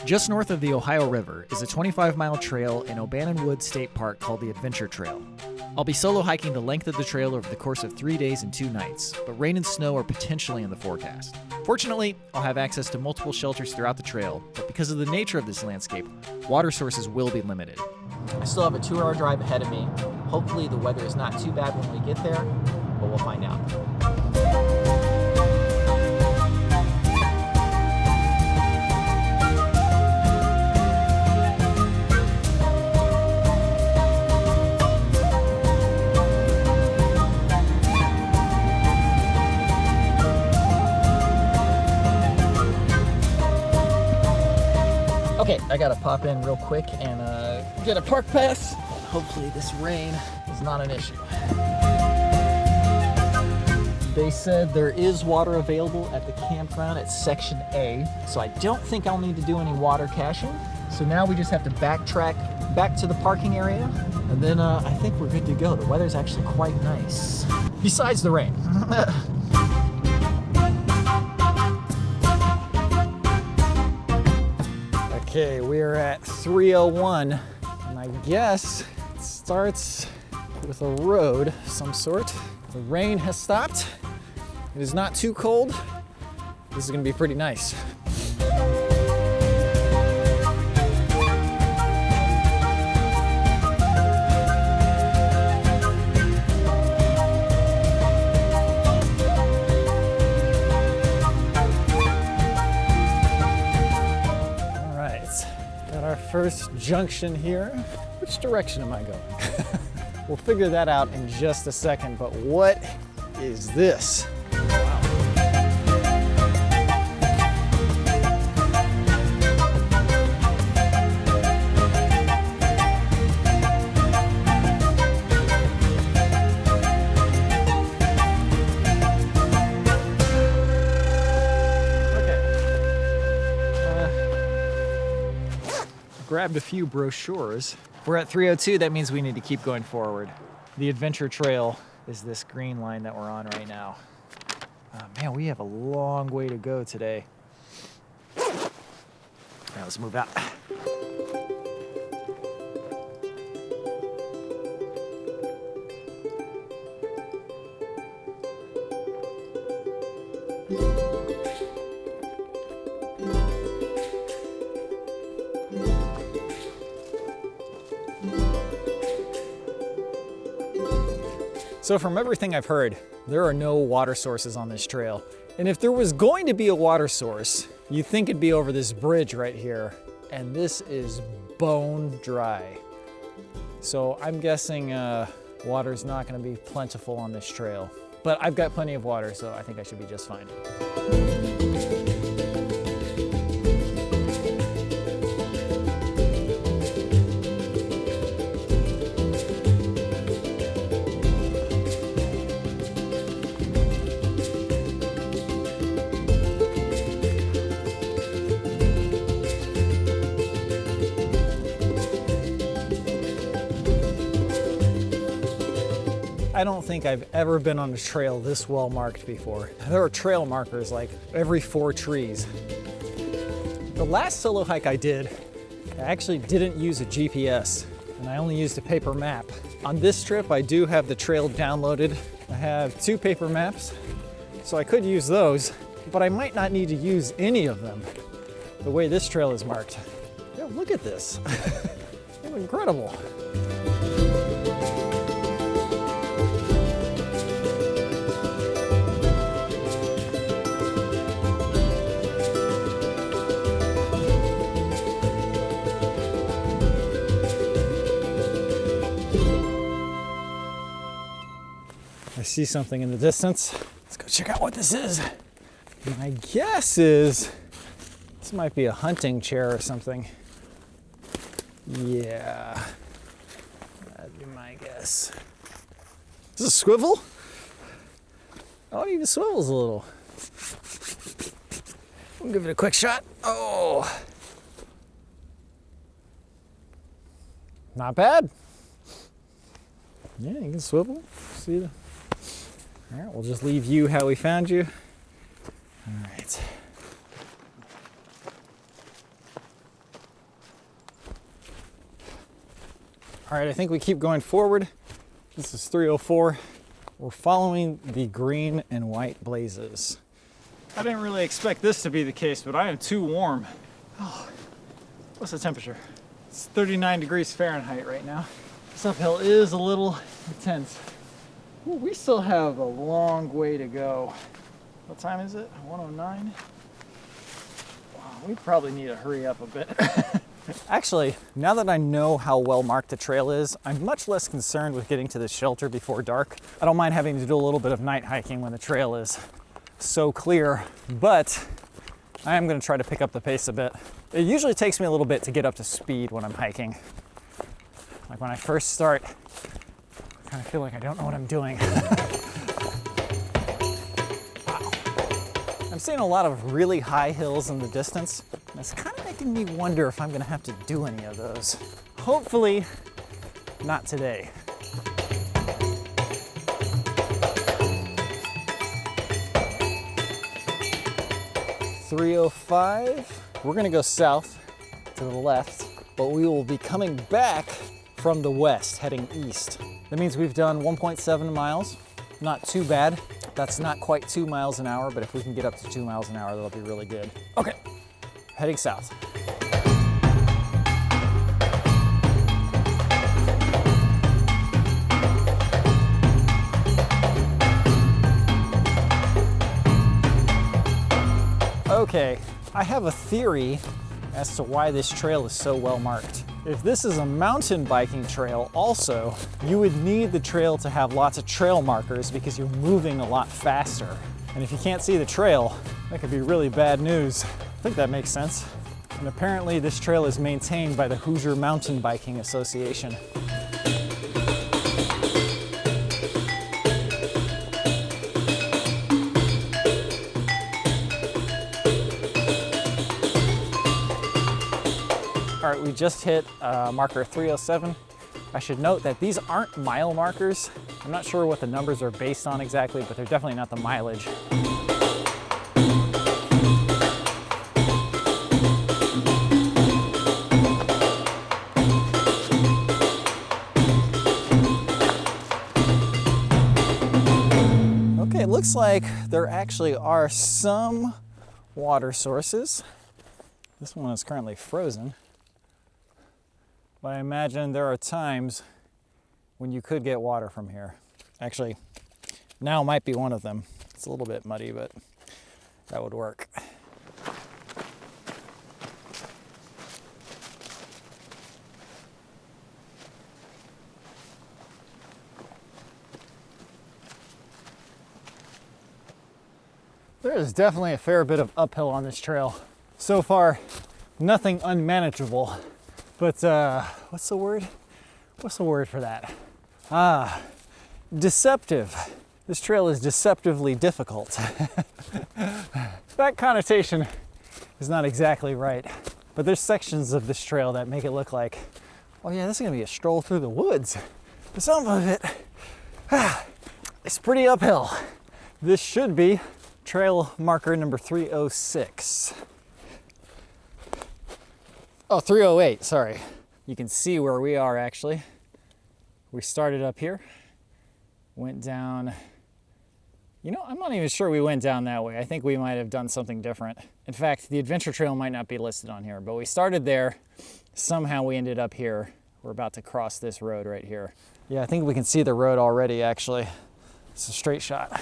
Just north of the Ohio River is a 25-mile trail in Obannon Woods State Park called the Adventure Trail. I'll be solo hiking the length of the trail over the course of 3 days and 2 nights, but rain and snow are potentially in the forecast. Fortunately, I'll have access to multiple shelters throughout the trail, but because of the nature of this landscape, water sources will be limited. I still have a 2-hour drive ahead of me. Hopefully the weather is not too bad when we get there, but we'll find out. Okay, I gotta pop in real quick and get a park pass. Hopefully this rain is not an issue. They said there is water available at the campground at Section A, so I don't think I'll need to do any water caching. So now we just have to backtrack back to the parking area, and then I think we're good to go. The weather's actually quite nice, besides the rain. Okay, we're at 301, and I guess it starts with a road of some sort. The rain has stopped. It is not too cold. This is gonna be pretty nice. Our first junction here. Which direction am I going? We'll figure that out in just a second, but what is this? Wow. Grabbed a few brochures. We're at 302, that means we need to keep going forward. The Adventure Trail is this green line that we're on right now. Man, we have a long way to go today. All right, let's move out. So from everything I've heard, there are no water sources on this trail. And if there was going to be a water source, you'd think it'd be over this bridge right here. And this is bone dry. So I'm guessing water's not gonna be plentiful on this trail. But I've got plenty of water, so I think I should be just fine. I don't think I've ever been on a trail this well marked before. There are trail markers like every 4 trees. The last solo hike I did, I actually didn't use a GPS and I only used a paper map. On this trip, I do have the trail downloaded. I have 2 paper maps, so I could use those, but I might not need to use any of them the way this trail is marked. Yeah, look at this. It's incredible. I see something in the distance. Let's go check out what this is. My guess is this might be a hunting chair or something. Yeah, that'd be my guess. Is this a swivel? Oh, it even swivels a little. We'll give it a quick shot. Oh, not bad. Yeah, you can swivel. See the. All right, we'll just leave you how we found you. All right. All right, I think we keep going forward. This is 304. We're following the green and white blazes. I didn't really expect this to be the case, but I am too warm. Oh, what's the temperature? It's 39 degrees Fahrenheit right now. This uphill is a little intense. Ooh, we still have a long way to go. What time is it? 1:09? Wow, we probably need to hurry up a bit. Actually, now that I know how well marked the trail is, I'm much less concerned with getting to the shelter before dark. I don't mind having to do a little bit of night hiking when the trail is so clear, but I am going to try to pick up the pace a bit. It usually takes me a little bit to get up to speed when I'm hiking. Like when I first start, I kind of feel like I don't know what I'm doing. Wow. I'm seeing a lot of really high hills in the distance. And it's kind of making me wonder if I'm going to have to do any of those. Hopefully, not today. .305. We're going to go south to the left, but we will be coming back from the west, heading east. That means we've done 1.7 miles. Not too bad. That's not quite 2 miles an hour, but if we can get up to 2 miles an hour, that'll be really good. Okay, heading south. Okay, I have a theory as to why this trail is so well marked. If this is a mountain biking trail also, you would need the trail to have lots of trail markers because you're moving a lot faster. And if you can't see the trail, that could be really bad news. I think that makes sense. And apparently this trail is maintained by the Hoosier Mountain Biking Association. All right, we just hit marker 307. I should note that these aren't mile markers. I'm not sure what the numbers are based on exactly, but they're definitely not the mileage. Okay, it looks like there actually are some water sources. This one is currently frozen. But I imagine there are times when you could get water from here. Actually, now might be one of them. It's a little bit muddy, but that would work. There is definitely a fair bit of uphill on this trail. So far, nothing unmanageable. But what's the word? What's the word for that? Deceptive. This trail is deceptively difficult. That connotation is not exactly right, but there's sections of this trail that make it look like, oh yeah, this is gonna be a stroll through the woods. But some of it, it's pretty uphill. This should be trail marker number 306. Oh, 308, sorry. You can see where we are actually. We started up here, went down. You know, I'm not even sure we went down that way. I think we might have done something different. In fact, the adventure trail might not be listed on here, but we started there. Somehow we ended up here. We're about to cross this road right here. Yeah, I think we can see the road already actually. It's a straight shot.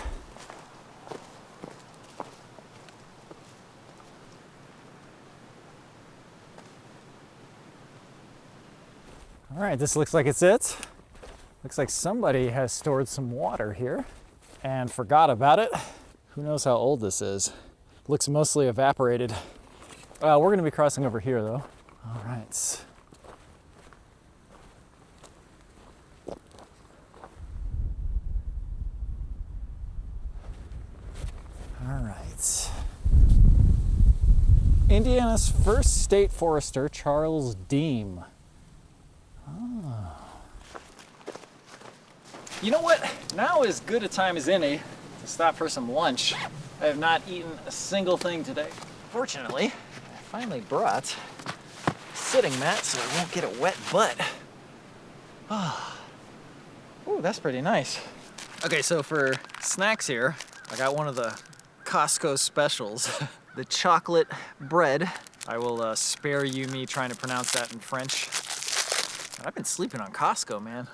All right, this looks like it's it. Looks like somebody has stored some water here and forgot about it. Who knows how old this is? Looks mostly evaporated. We're gonna be crossing over here though. All right. All right. Indiana's first state forester, Charles Deem. Oh. You know what? Now is good a time as any to stop for some lunch. I have not eaten a single thing today. Fortunately, I finally brought a sitting mat so I won't get a wet butt. Ooh, that's pretty nice. Okay, so for snacks here, I got one of the Costco specials, the chocolate bread. I will spare you me trying to pronounce that in French. I've been sleeping on Costco, man.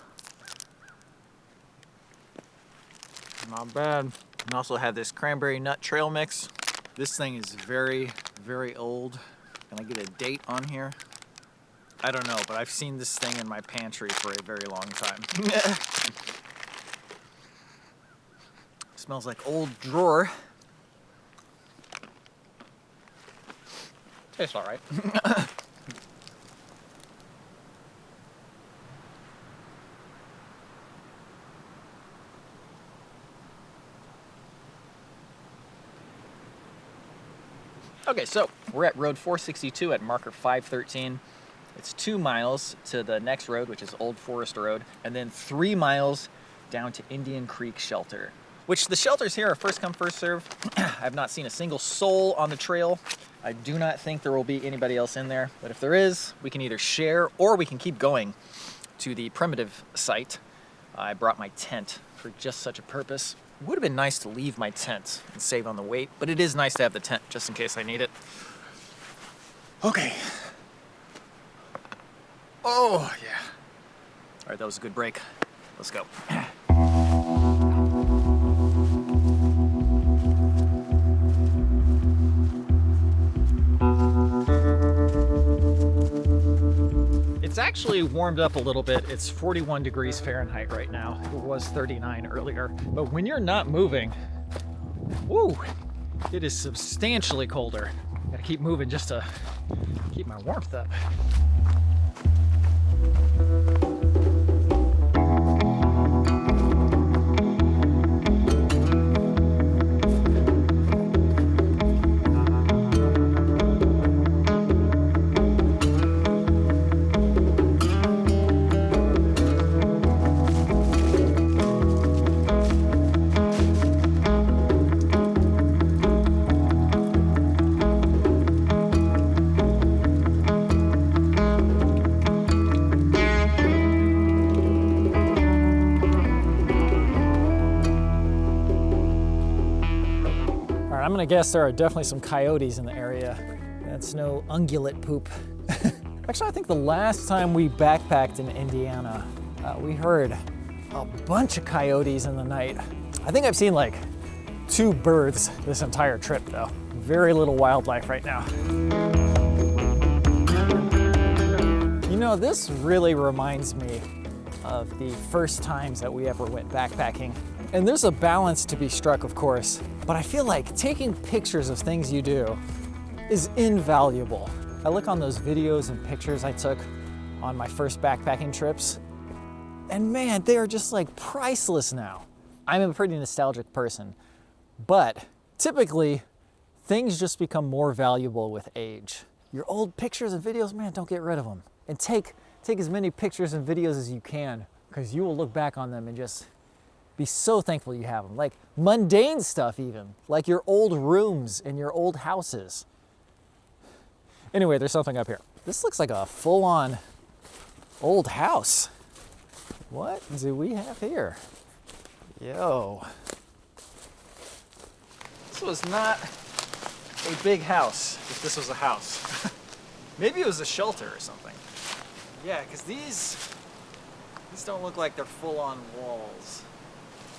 Not bad. And also have this cranberry nut trail mix. This thing is very, very old. Can I get a date on here? I don't know, but I've seen this thing in my pantry for a very long time. Smells like old drawer. Tastes all right. Okay, so we're at road 462 at marker 513. It's 2 miles to the next road, which is Old Forest Road, and then 3 miles down to Indian Creek Shelter, which the shelters here are first come, first serve. I've not seen a single soul on the trail. I do not think there will be anybody else in there, but if there is, we can either share or we can keep going to the primitive site. I brought my tent for just such a purpose. It would have been nice to leave my tent and save on the weight, but it is nice to have the tent just in case I need it. Okay. Oh, yeah. All right, that was a good break. Let's go. It's actually warmed up a little bit. It's 41 degrees Fahrenheit right now. It was 39 earlier. But when you're not moving, woo, it is substantially colder. Gotta keep moving just to keep my warmth up. I'm gonna guess there are definitely some coyotes in the area. That's no ungulate poop. Actually, I think the last time we backpacked in Indiana, we heard a bunch of coyotes in the night. I think I've seen like 2 birds this entire trip though. Very little wildlife right now. You know, this really reminds me of the first times that we ever went backpacking. And there's a balance to be struck, of course, but I feel like taking pictures of things you do is invaluable. I look on those videos and pictures I took on my first backpacking trips, and man, they are just like priceless now. I'm a pretty nostalgic person, but typically things just become more valuable with age. Your old pictures and videos, man, don't get rid of them. And take as many pictures and videos as you can, because you will look back on them and just be so thankful you have them. Like mundane stuff even, like your old rooms in your old houses. Anyway, there's something up here. This looks like a full-on old house. What do we have here? Yo. This was not a big house, if this was a house. Maybe it was a shelter or something. Yeah, because these don't look like they're full-on walls.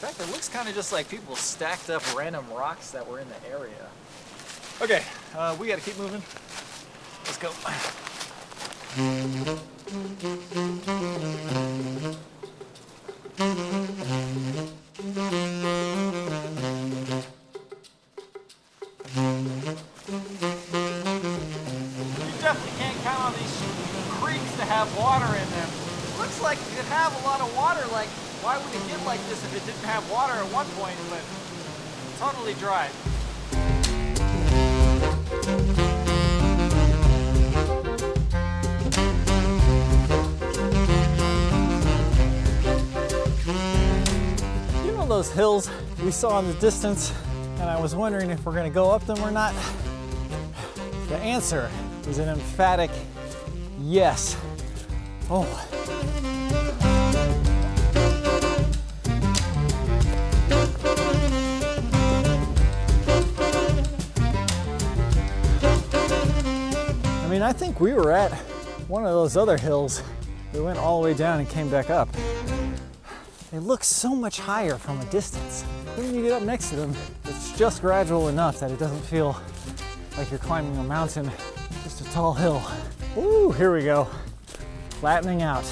In fact, it looks kind of just like people stacked up random rocks that were in the area. Okay, we gotta keep moving. Let's go. You definitely can't count on these creeks to have water in them. It looks like it could have a lot of water, like why would it get like this if it didn't have water at one point, but totally dry. You know those hills we saw in the distance, and I was wondering if we're gonna go up them or not? The answer is an emphatic yes. Oh. mean, I think we were at one of those other hills. We went all the way down and came back up. They look so much higher from a distance. When you get up next to them, it's just gradual enough that it doesn't feel like you're climbing a mountain, just a tall hill. Ooh, here we go. Flattening out.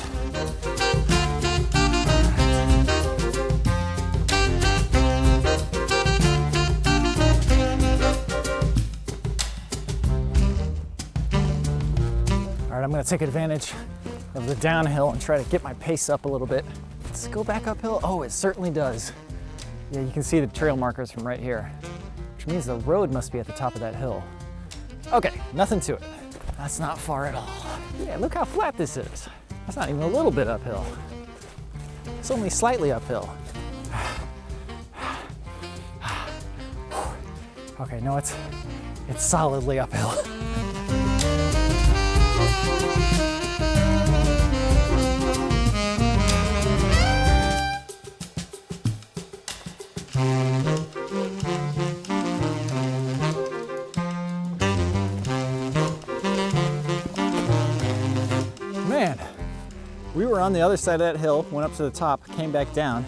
All right, I'm gonna take advantage of the downhill and try to get my pace up a little bit. Does it go back uphill? Oh, it certainly does. Yeah, you can see the trail markers from right here, which means the road must be at the top of that hill. Okay, nothing to it. That's not far at all. Yeah, look how flat this is. That's not even a little bit uphill. It's only slightly uphill. Okay, no, it's solidly uphill. Man, we were on the other side of that hill, went up to the top, came back down,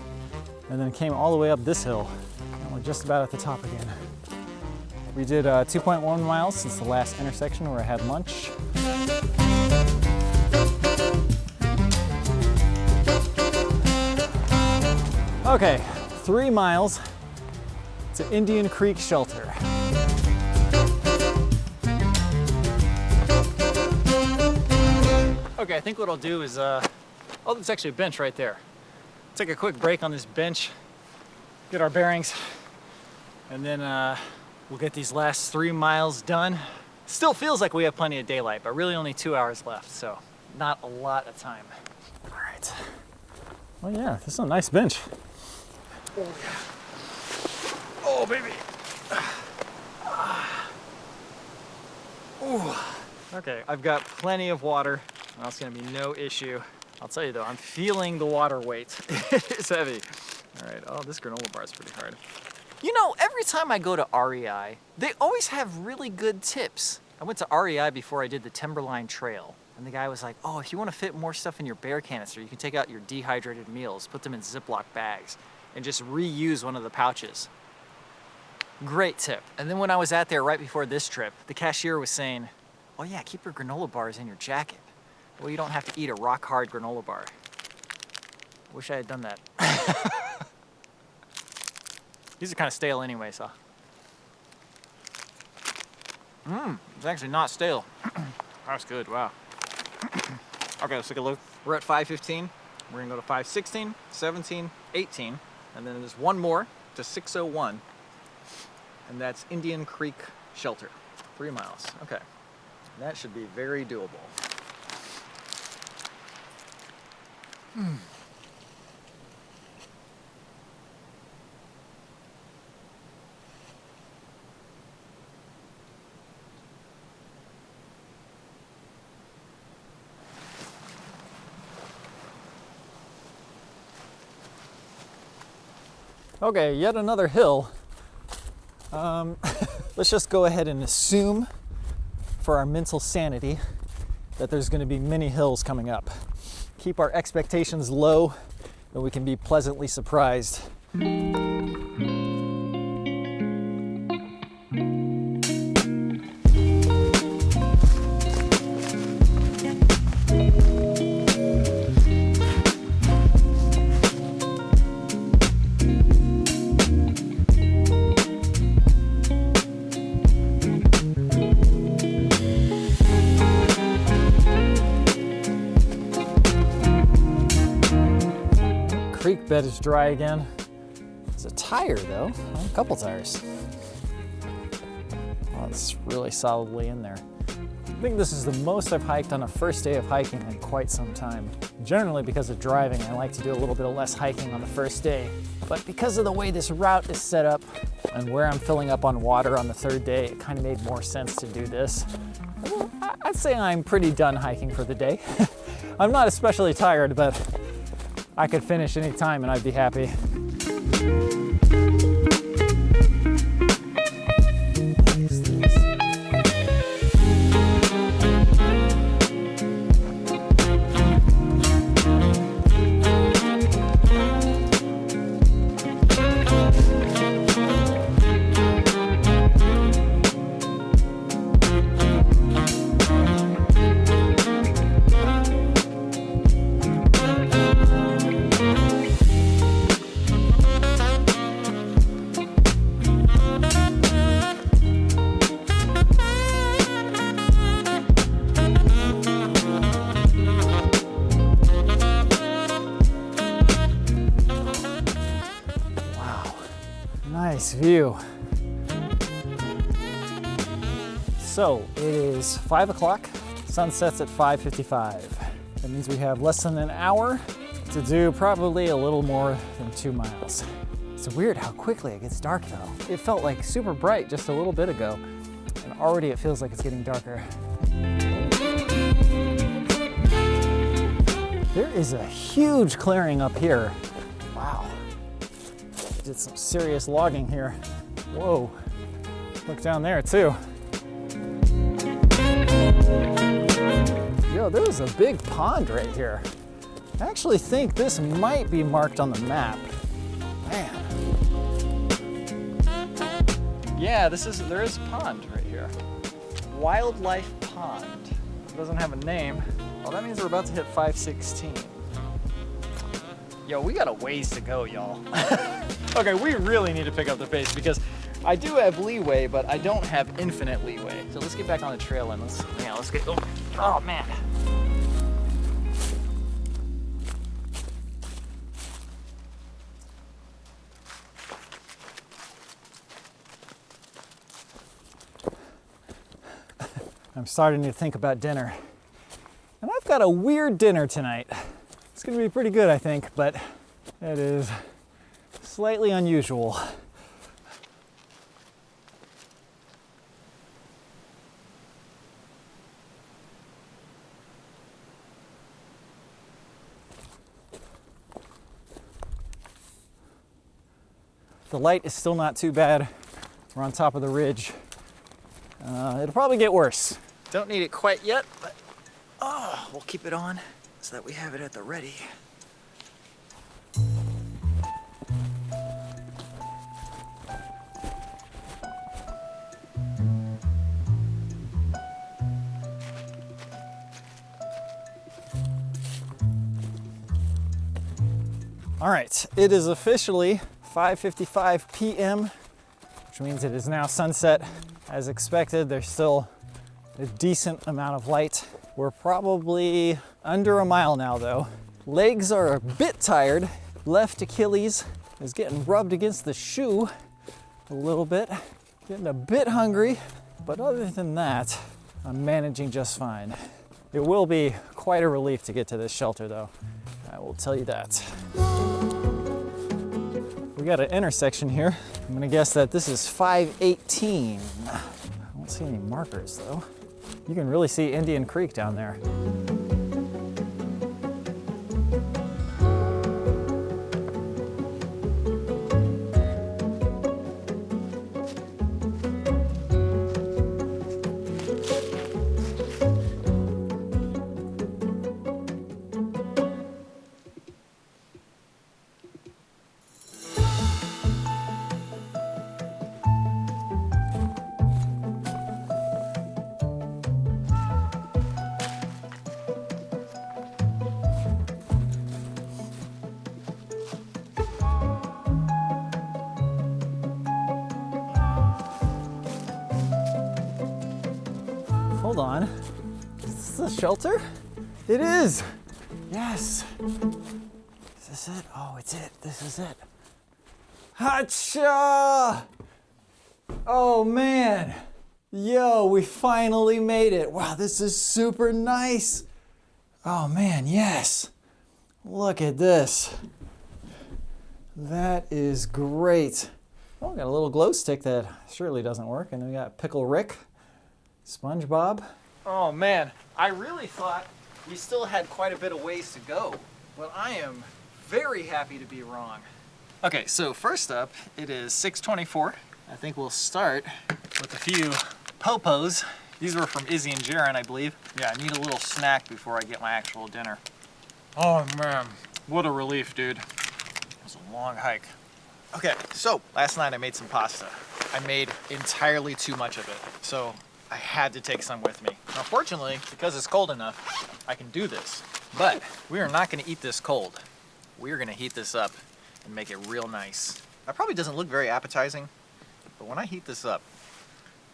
and then came all the way up this hill. And we're just about at the top again. We did 2.1 miles since the last intersection where I had lunch. Okay, 3 miles to Indian Creek Shelter. Okay, I think what I'll do is, oh, there's actually a bench right there. Take a quick break on this bench, get our bearings, and then we'll get these last 3 miles done. Still feels like we have plenty of daylight, but really only 2 hours left, so not a lot of time. All right. Oh yeah, this is a nice bench. Oh yeah. Oh baby. Ooh. Okay, I've got plenty of water. That's gonna be no issue. I'll tell you though, I'm feeling the water weight. It's heavy. All right, oh, this granola bar is pretty hard. You know, every time I go to REI, they always have really good tips. I went to REI before I did the Timberline Trail, and the guy was like, oh, if you wanna fit more stuff in your bear canister, you can take out your dehydrated meals, put them in Ziploc bags, and just reuse one of the pouches. Great tip. And then when I was out there right before this trip, the cashier was saying, oh yeah, keep your granola bars in your jacket. Well, you don't have to eat a rock-hard granola bar. Wish I had done that. These are kind of stale anyway, so. It's actually not stale. That's good, wow. Okay, let's take a look. We're at 5:15. We're gonna go to 5:16, 17, 18, and then there's one more to 6:01. And that's Indian Creek Shelter, 3 miles, okay. That should be very doable. Okay, yet another hill. Let's just go ahead and assume for our mental sanity that there's going to be many hills coming up. Keep our expectations low, and we can be pleasantly surprised. Creek bed is dry again. It's a tire though, a couple tires. Oh, it's really solidly in there. I think this is the most I've hiked on a first day of hiking in quite some time. Generally because of driving, I like to do a little bit of less hiking on the first day. But because of the way this route is set up and where I'm filling up on water on the third day, it kind of made more sense to do this. I'd say I'm pretty done hiking for the day. I'm not especially tired, but I could finish any time and I'd be happy. view. So it is 5 o'clock, sunsets at 5:55. That means we have less than an hour to do probably a little more than 2 miles. It's weird how quickly it gets dark though. It felt like super bright just a little bit ago, and already it feels like it's getting darker. There is a huge clearing up here. Wow. Did some serious logging here. Whoa. Look down there too. Yo, there was a big pond right here. I actually think this might be marked on the map. Man. Yeah, there is a pond right here. Wildlife Pond. It doesn't have a name. Well, that means we're about to hit 5:16. Yo, we got a ways to go, y'all. Okay, we really need to pick up the pace because I do have leeway, but I don't have infinite leeway. So let's get back on the trail and let's get, oh man. I'm starting to think about dinner. And I've got a weird dinner tonight. It's gonna be pretty good, I think, but it is slightly unusual. The light is still not too bad. We're on top of the ridge. It'll probably get worse. Don't need it quite yet, but we'll keep it on so that we have it at the ready. All right, it is officially 5:55 p.m., which means it is now sunset. As expected, there's still a decent amount of light. We're probably under a mile now though. Legs are a bit tired. Left Achilles is getting rubbed against the shoe a little bit. Getting a bit hungry, but other than that, I'm managing just fine. It will be quite a relief to get to this shelter though. I will tell you that. We got an intersection here. I'm gonna guess that this is 5:18. I don't see any markers though. You can really see Indian Creek down there. Hold on, is this a shelter? It is, yes. Is this it? Oh, it's it, this is it. Hacha! Oh man, yo, we finally made it. Wow, this is super nice. Oh man, yes. Look at this. That is great. Oh, we got a little glow stick that surely doesn't work, and then we got Pickle Rick. SpongeBob. Oh man, I really thought we still had quite a bit of ways to go, but I am very happy to be wrong. Okay, so first up, it is 6:24. I think we'll start with a few popos. These were from Izzy and Jaron, I believe. Yeah, I need a little snack before I get my actual dinner. Oh man, what a relief, dude. It was a long hike. Okay, so last night I made some pasta. I made entirely too much of it, so I had to take some with me. Now, fortunately, because it's cold enough, I can do this. But we are not gonna eat this cold. We are gonna heat this up and make it real nice. That probably doesn't look very appetizing, but when I heat this up,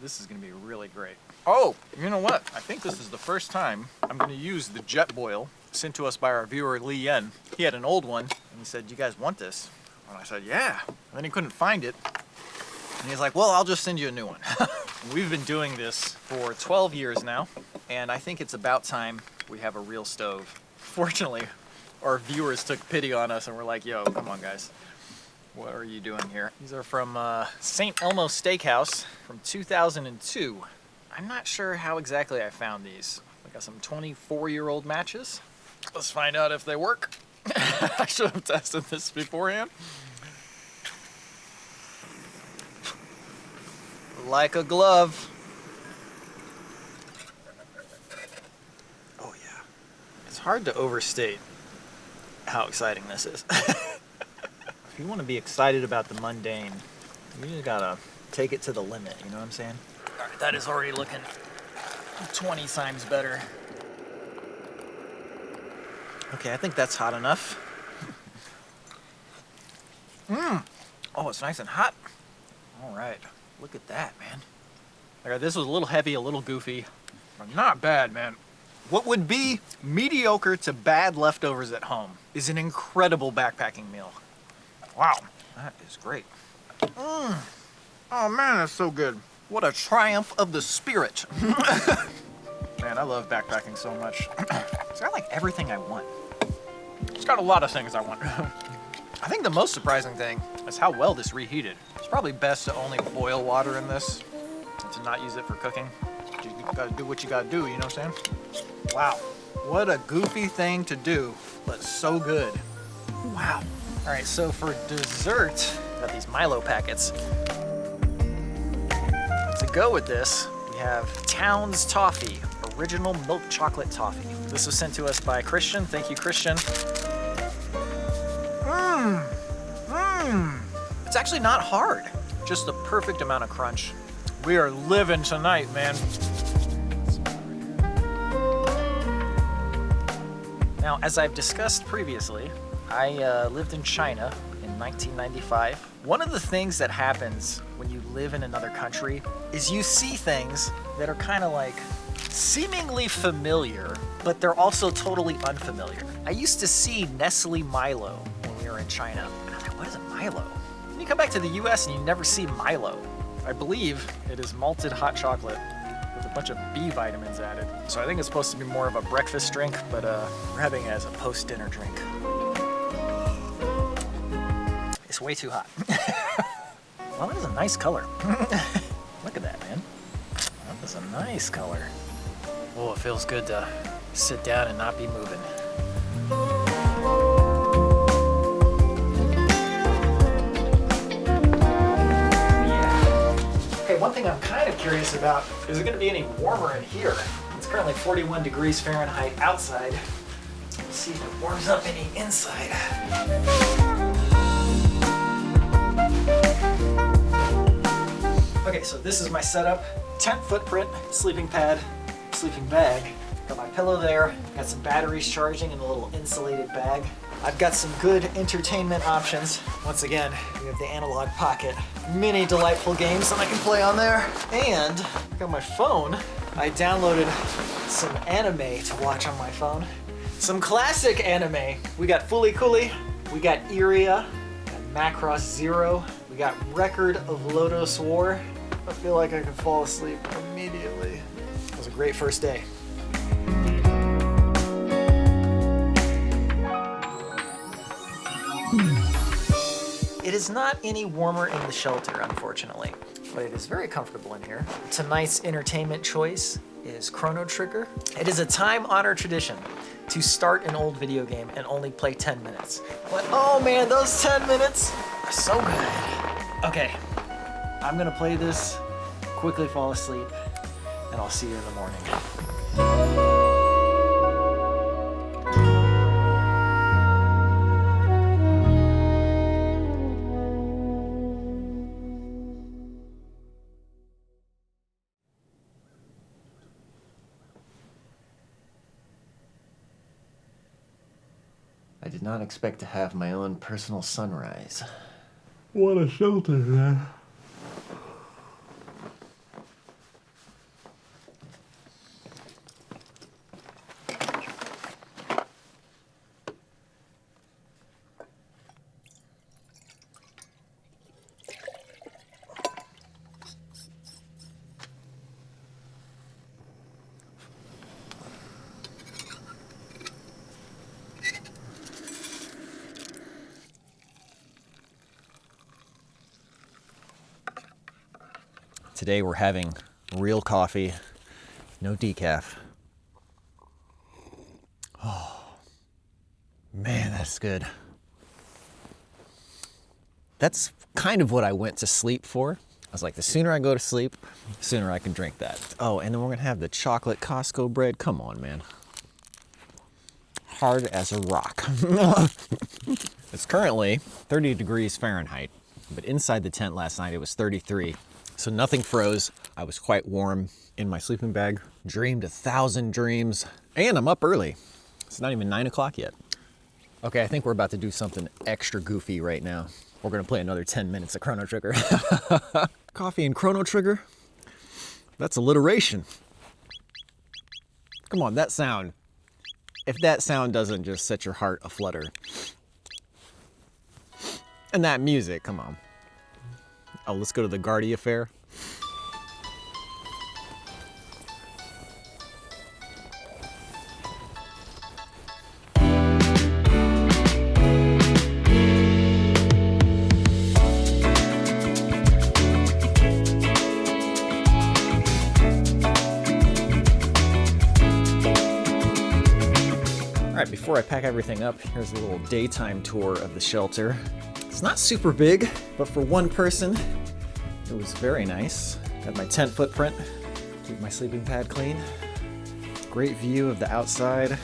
this is gonna be really great. Oh, you know what? I think this is the first time I'm gonna use the jet boil sent to us by our viewer, Lee Yen. He had an old one, and he said, "You guys want this?" And I said, "Yeah." And then he couldn't find it. And he's like, well, I'll just send you a new one. We've been doing this for 12 years now, and I think it's about time we have a real stove. Fortunately, our viewers took pity on us and were like, yo, come on guys. What are you doing here? These are from St. Elmo Steakhouse from 2002. I'm not sure how exactly I found these. I got some 24-year-old matches. Let's find out if they work. I should have tested this beforehand. Like a glove. Oh yeah. It's hard to overstate how exciting this is. If you want to be excited about the mundane, you just gotta take it to the limit, you know what I'm saying? All right, that is already looking 20 times better. Okay, I think that's hot enough. Oh, it's nice and hot. All right, look at that, man. Okay, this was a little heavy, a little goofy, but not bad, man. What would be mediocre to bad leftovers at home is an incredible backpacking meal. Wow, that is great. Oh man, that's so good. What a triumph of the spirit. Man, I love backpacking so much. It's got like everything I want. It's got a lot of things I want. I think the most surprising thing is how well this reheated. It's probably best to only boil water in this and to not use it for cooking. You gotta do what you gotta do, you know what I'm saying? Wow, what a goofy thing to do, but so good. Wow. All right, so for dessert, got these Milo packets. To go with this, we have Towns Toffee, original milk chocolate toffee. This was sent to us by Christian. Thank you, Christian. It's actually not hard, just the perfect amount of crunch. We are living tonight, man. Now, as I've discussed previously, I lived in China in 1995. One of the things that happens when you live in another country is you see things that are kind of like seemingly familiar, but they're also totally unfamiliar. I used to see Nestle Milo when we were in China. And I was like, what is a Milo? And you come back to the US and you never see Milo. I believe it is malted hot chocolate with a bunch of B vitamins added. So I think it's supposed to be more of a breakfast drink, but we're having it as a post-dinner drink. It's way too hot. Well, that is a nice color. Look at that, man. That is a nice color. Oh, it feels good to sit down and not be moving. Yeah. Hey, one thing I'm kind of curious about, is it gonna be any warmer in here? It's currently 41 degrees Fahrenheit outside. Let's see if it warms up any inside. Okay, so this is my setup. Tent footprint, sleeping pad, sleeping bag. Got my pillow there, got some batteries charging in a little insulated bag. I've got some good entertainment options. Once again, we have the analog pocket. Many delightful games that I can play on there. And I got my phone. I downloaded some anime to watch on my phone. Some classic anime. We got Fooly Cooly, we got Iria, we got Macross Zero, we got Record of Lodos War. I feel like I could fall asleep immediately. It was a great first day. It is not any warmer in the shelter, unfortunately, but it is very comfortable in here. Tonight's entertainment choice is Chrono Trigger. It is a time-honored tradition to start an old video game and only play 10 minutes. But oh man, those 10 minutes are so good. Okay, I'm gonna play this, quickly fall asleep, and I'll see you in the morning. I did not expect to have my own personal sunrise. What a shelter, man. Today we're having real coffee, no decaf. Oh, man, that's good. That's kind of what I went to sleep for. I was like, the sooner I go to sleep, the sooner I can drink that. Oh, and then we're gonna have the chocolate Costco bread. Come on, man. Hard as a rock. It's currently 30 degrees Fahrenheit, but inside the tent last night it was 33. So nothing froze. I was quite warm in my sleeping bag. Dreamed 1,000 dreams. And I'm up early. It's not even 9 o'clock yet. Okay, I think we're about to do something extra goofy right now. We're gonna play another 10 minutes of Chrono Trigger. Coffee and Chrono Trigger? That's alliteration. Come on, that sound. If that sound doesn't just set your heart aflutter. And that music, come on. Oh, let's go to the Guardia Affair. All right, before I pack everything up, here's a little daytime tour of the shelter. It's not super big, but for one person, it was very nice. Got my tent footprint, keep my sleeping pad clean. Great view of the outside.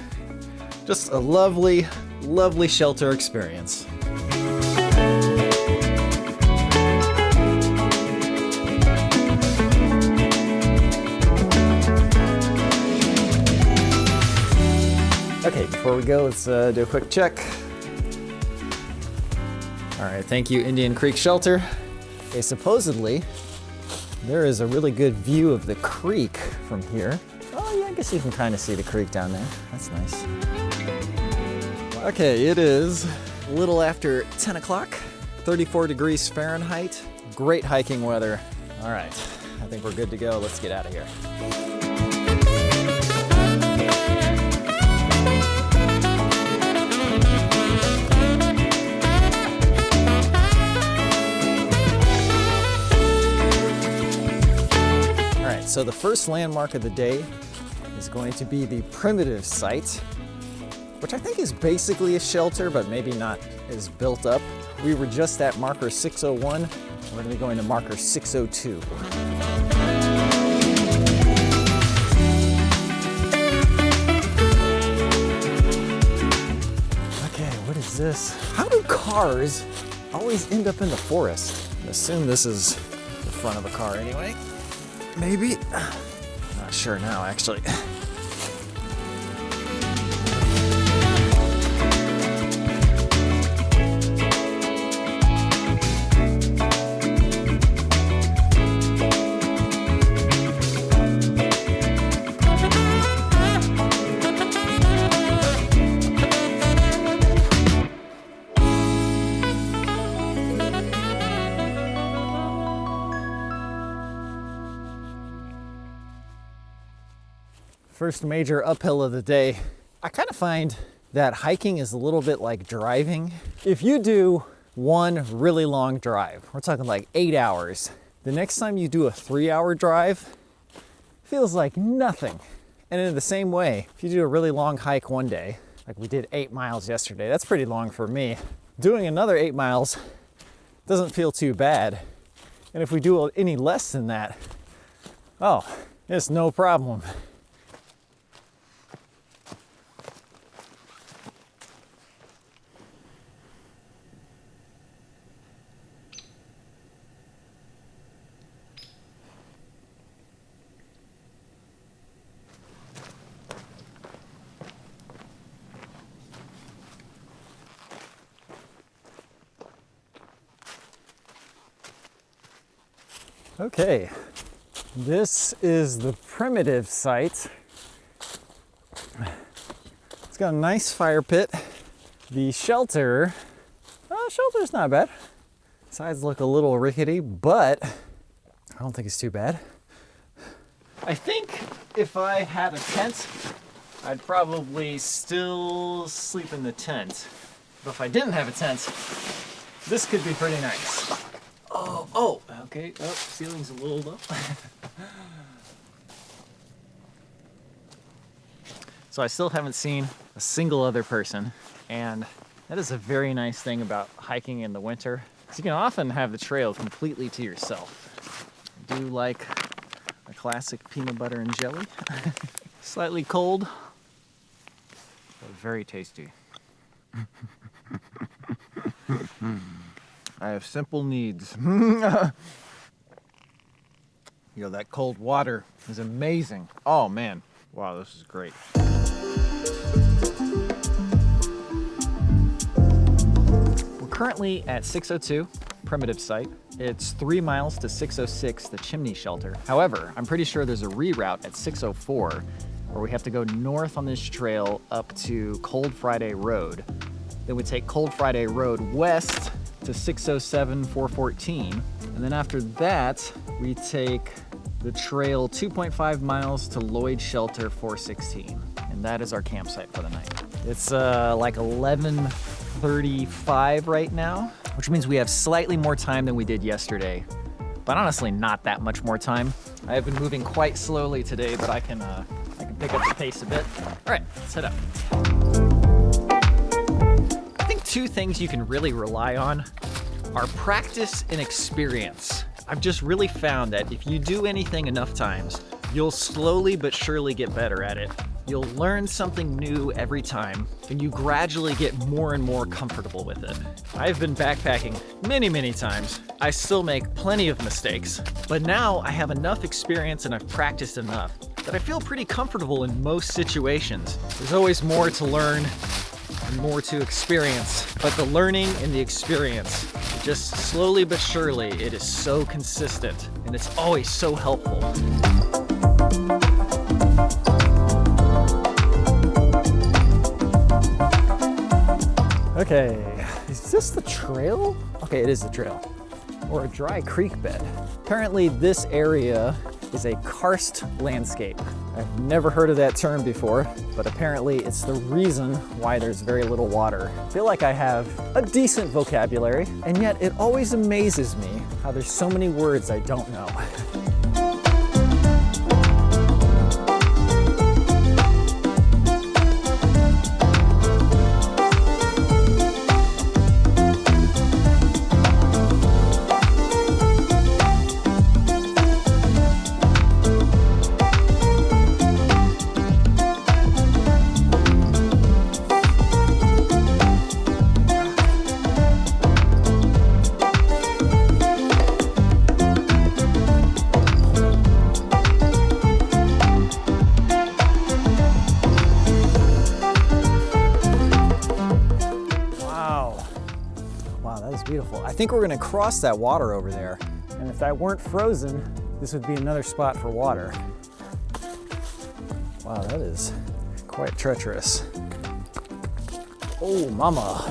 Just a lovely, lovely shelter experience. Okay, before we go, let's do a quick check. All right, thank you, Indian Creek Shelter. Okay, supposedly, there is a really good view of the creek from here. Oh yeah, I guess you can kind of see the creek down there. That's nice. Okay, it is a little after 10 o'clock, 34 degrees Fahrenheit. Great hiking weather. All right, I think we're good to go. Let's get out of here. So the first landmark of the day is going to be the primitive site, which I think is basically a shelter, but maybe not as built up. We were just at marker 601. We're going to be going to marker 602. Okay, what is this? How do cars always end up in the forest? I assume this is the front of a car anyway. Maybe? I'm not sure now, actually. First major uphill of the day. I kind of find that hiking is a little bit like driving. If you do one really long drive, we're talking like 8 hours, the next time you do a 3-hour drive, feels like nothing. And in the same way, if you do a really long hike one day, like we did 8 miles yesterday, that's pretty long for me. Doing another 8 miles doesn't feel too bad. And if we do any less than that, oh, it's no problem. Okay, this is the primitive site. It's got a nice fire pit. The shelter's not bad. Sides look a little rickety, but I don't think it's too bad. I think if I had a tent, I'd probably still sleep in the tent. But if I didn't have a tent, this could be pretty nice. Oh, okay. Oh, ceiling's a little low. So I still haven't seen a single other person, and that is a very nice thing about hiking in the winter. So you can often have the trail completely to yourself. I do like a classic peanut butter and jelly. Slightly cold, but very tasty. I have simple needs. That cold water is amazing. Oh man, wow, this is great. We're currently at 602 Primitive Site. It's 3 miles to 606, the Chimney Shelter. However, I'm pretty sure there's a reroute at 604 where we have to go north on this trail up to Cold Friday Road. Then we take Cold Friday Road west to 607 414. And then after that, we take the trail 2.5 miles to Lloyd Shelter 416. And that is our campsite for the night. It's like 11:35 right now, which means we have slightly more time than we did yesterday, but honestly not that much more time. I have been moving quite slowly today, but I can pick up the pace a bit. All right, let's head up. I think two things you can really rely on are practice and experience. I've just really found that if you do anything enough times, you'll slowly but surely get better at it. You'll learn something new every time, and you gradually get more and more comfortable with it. I've been backpacking many times. I still make plenty of mistakes, but now I have enough experience and I've practiced enough that I feel pretty comfortable in most situations. There's always more to learn and more to experience, but the learning and the experience, just slowly but surely, it is so consistent and it's always so helpful. Okay, is this the trail? Okay, it is the trail, or a dry creek bed. Apparently this area is a karst landscape. I've never heard of that term before, but apparently it's the reason why there's very little water. I feel like I have a decent vocabulary, and yet it always amazes me how there's so many words I don't know. Beautiful. I think we're gonna cross that water over there. And if that weren't frozen, this would be another spot for water. Wow, that is quite treacherous. Oh, mama.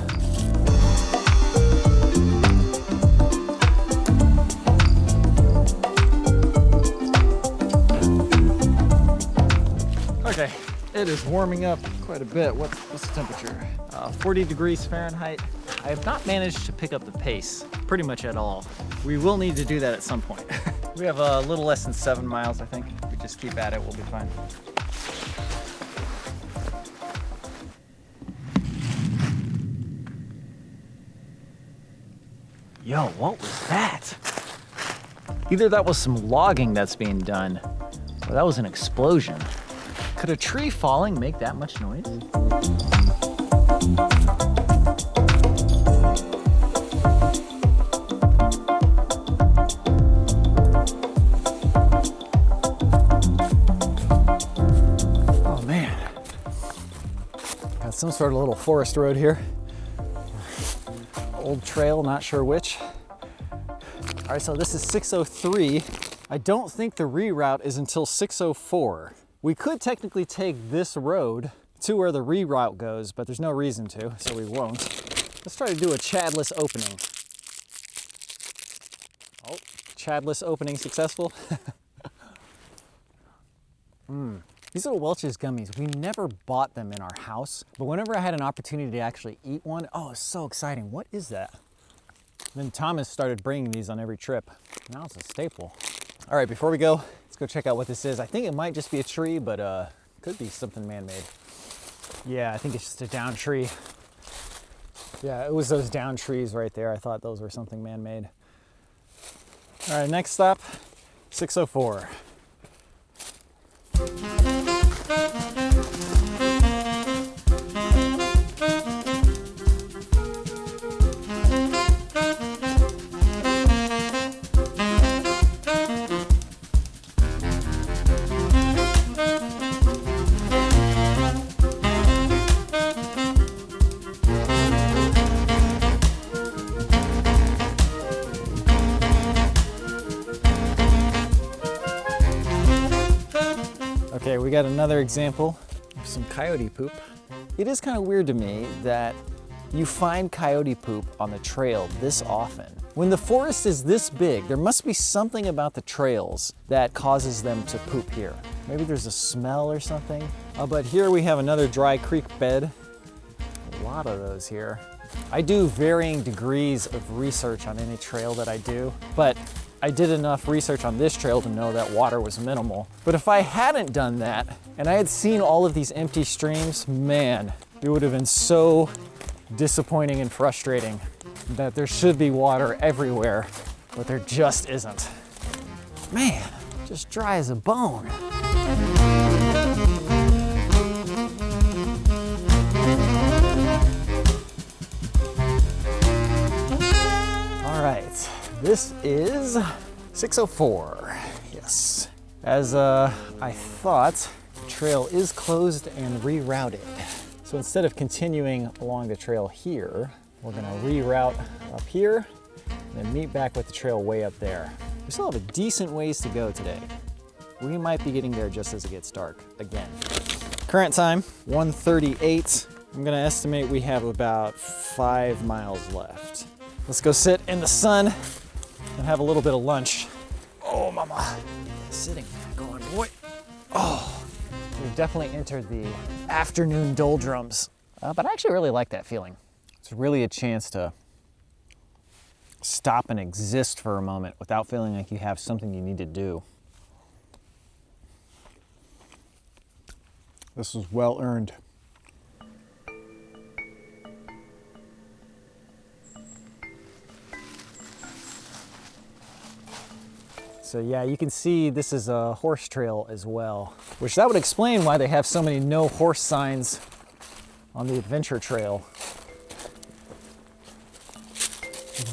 Okay, it is warming up quite a bit. What's the temperature? 40 degrees Fahrenheit. I have not managed to pick up the pace pretty much at all. We will need to do that at some point. We have a little less than 7 miles, I think. If we just keep at it, we'll be fine. Yo, what was that? Either that was some logging that's being done, or that was an explosion. Could a tree falling make that much noise? Some sort of little forest road here. Old trail, not sure which. All right, so this is 603. I don't think the reroute is until 604. We could technically take this road to where the reroute goes, but there's no reason to, so we won't. Let's try to do a Chadless opening. Oh, Chadless opening successful. These little Welch's gummies, we never bought them in our house, but whenever I had an opportunity to actually eat one, oh, it's so exciting. What is that? Then Thomas started bringing these on every trip. Now it's a staple. All right, before we go, let's go check out what this is. I think it might just be a tree, but could be something man-made. Yeah, I think it's just a down tree. Yeah, it was those down trees right there. I thought those were something man-made. All right, next stop, 604. Okay, we got another example of some coyote poop. It is kind of weird to me that you find coyote poop on the trail this often. When the forest is this big, there must be something about the trails that causes them to poop here. Maybe there's a smell or something. But here we have another dry creek bed. A lot of those here. I do varying degrees of research on any trail that I do, but I did enough research on this trail to know that water was minimal. But if I hadn't done that, and I had seen all of these empty streams, man, it would have been so disappointing and frustrating that there should be water everywhere, but there just isn't. Man, just dry as a bone. All right. This is 604, yes. As I thought, the trail is closed and rerouted. So instead of continuing along the trail here, we're gonna reroute up here and then meet back with the trail way up there. We still have a decent ways to go today. We might be getting there just as it gets dark again. Current time, 1:38. I'm gonna estimate we have about 5 miles left. Let's go sit in the sun and have a little bit of lunch. Oh, mama. Sitting there going, boy. Oh, we've definitely entered the afternoon doldrums. But I actually really like that feeling. It's really a chance to stop and exist for a moment without feeling like you have something you need to do. This is well earned. So yeah, you can see this is a horse trail as well, which that would explain why they have so many no horse signs on the adventure trail.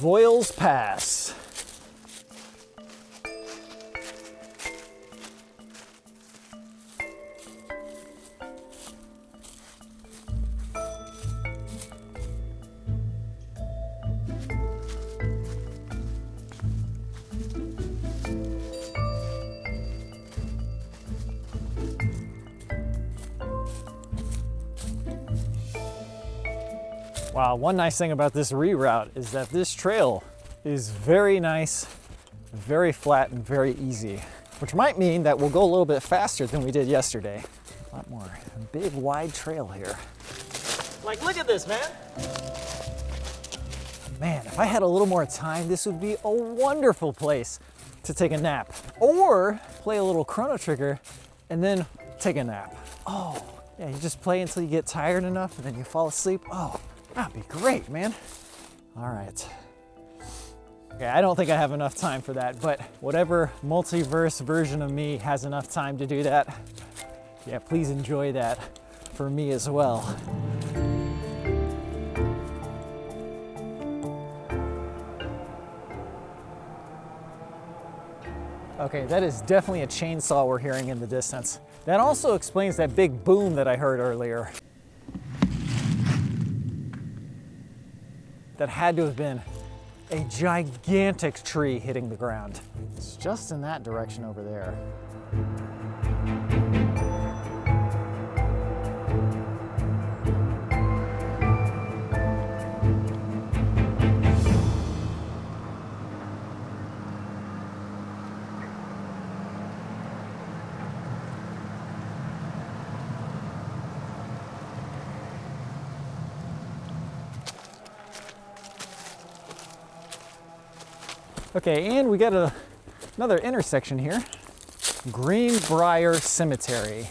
Voiles Pass. Wow, one nice thing about this reroute is that this trail is very nice, very flat, and very easy, which might mean that we'll go a little bit faster than we did yesterday. A lot more. A big, wide trail here. Like, look at this, man. Man, if I had a little more time, this would be a wonderful place to take a nap or play a little Chrono Trigger and then take a nap. Oh, yeah, you just play until you get tired enough and then you fall asleep. Oh. That'd be great, man. All right. Okay, I don't think I have enough time for that, but whatever multiverse version of me has enough time to do that, yeah, please enjoy that for me as well. Okay, that is definitely a chainsaw we're hearing in the distance. That also explains that big boom that I heard earlier. That had to have been a gigantic tree hitting the ground. It's just in that direction over there. Okay, and we got another intersection here. Greenbrier Cemetery.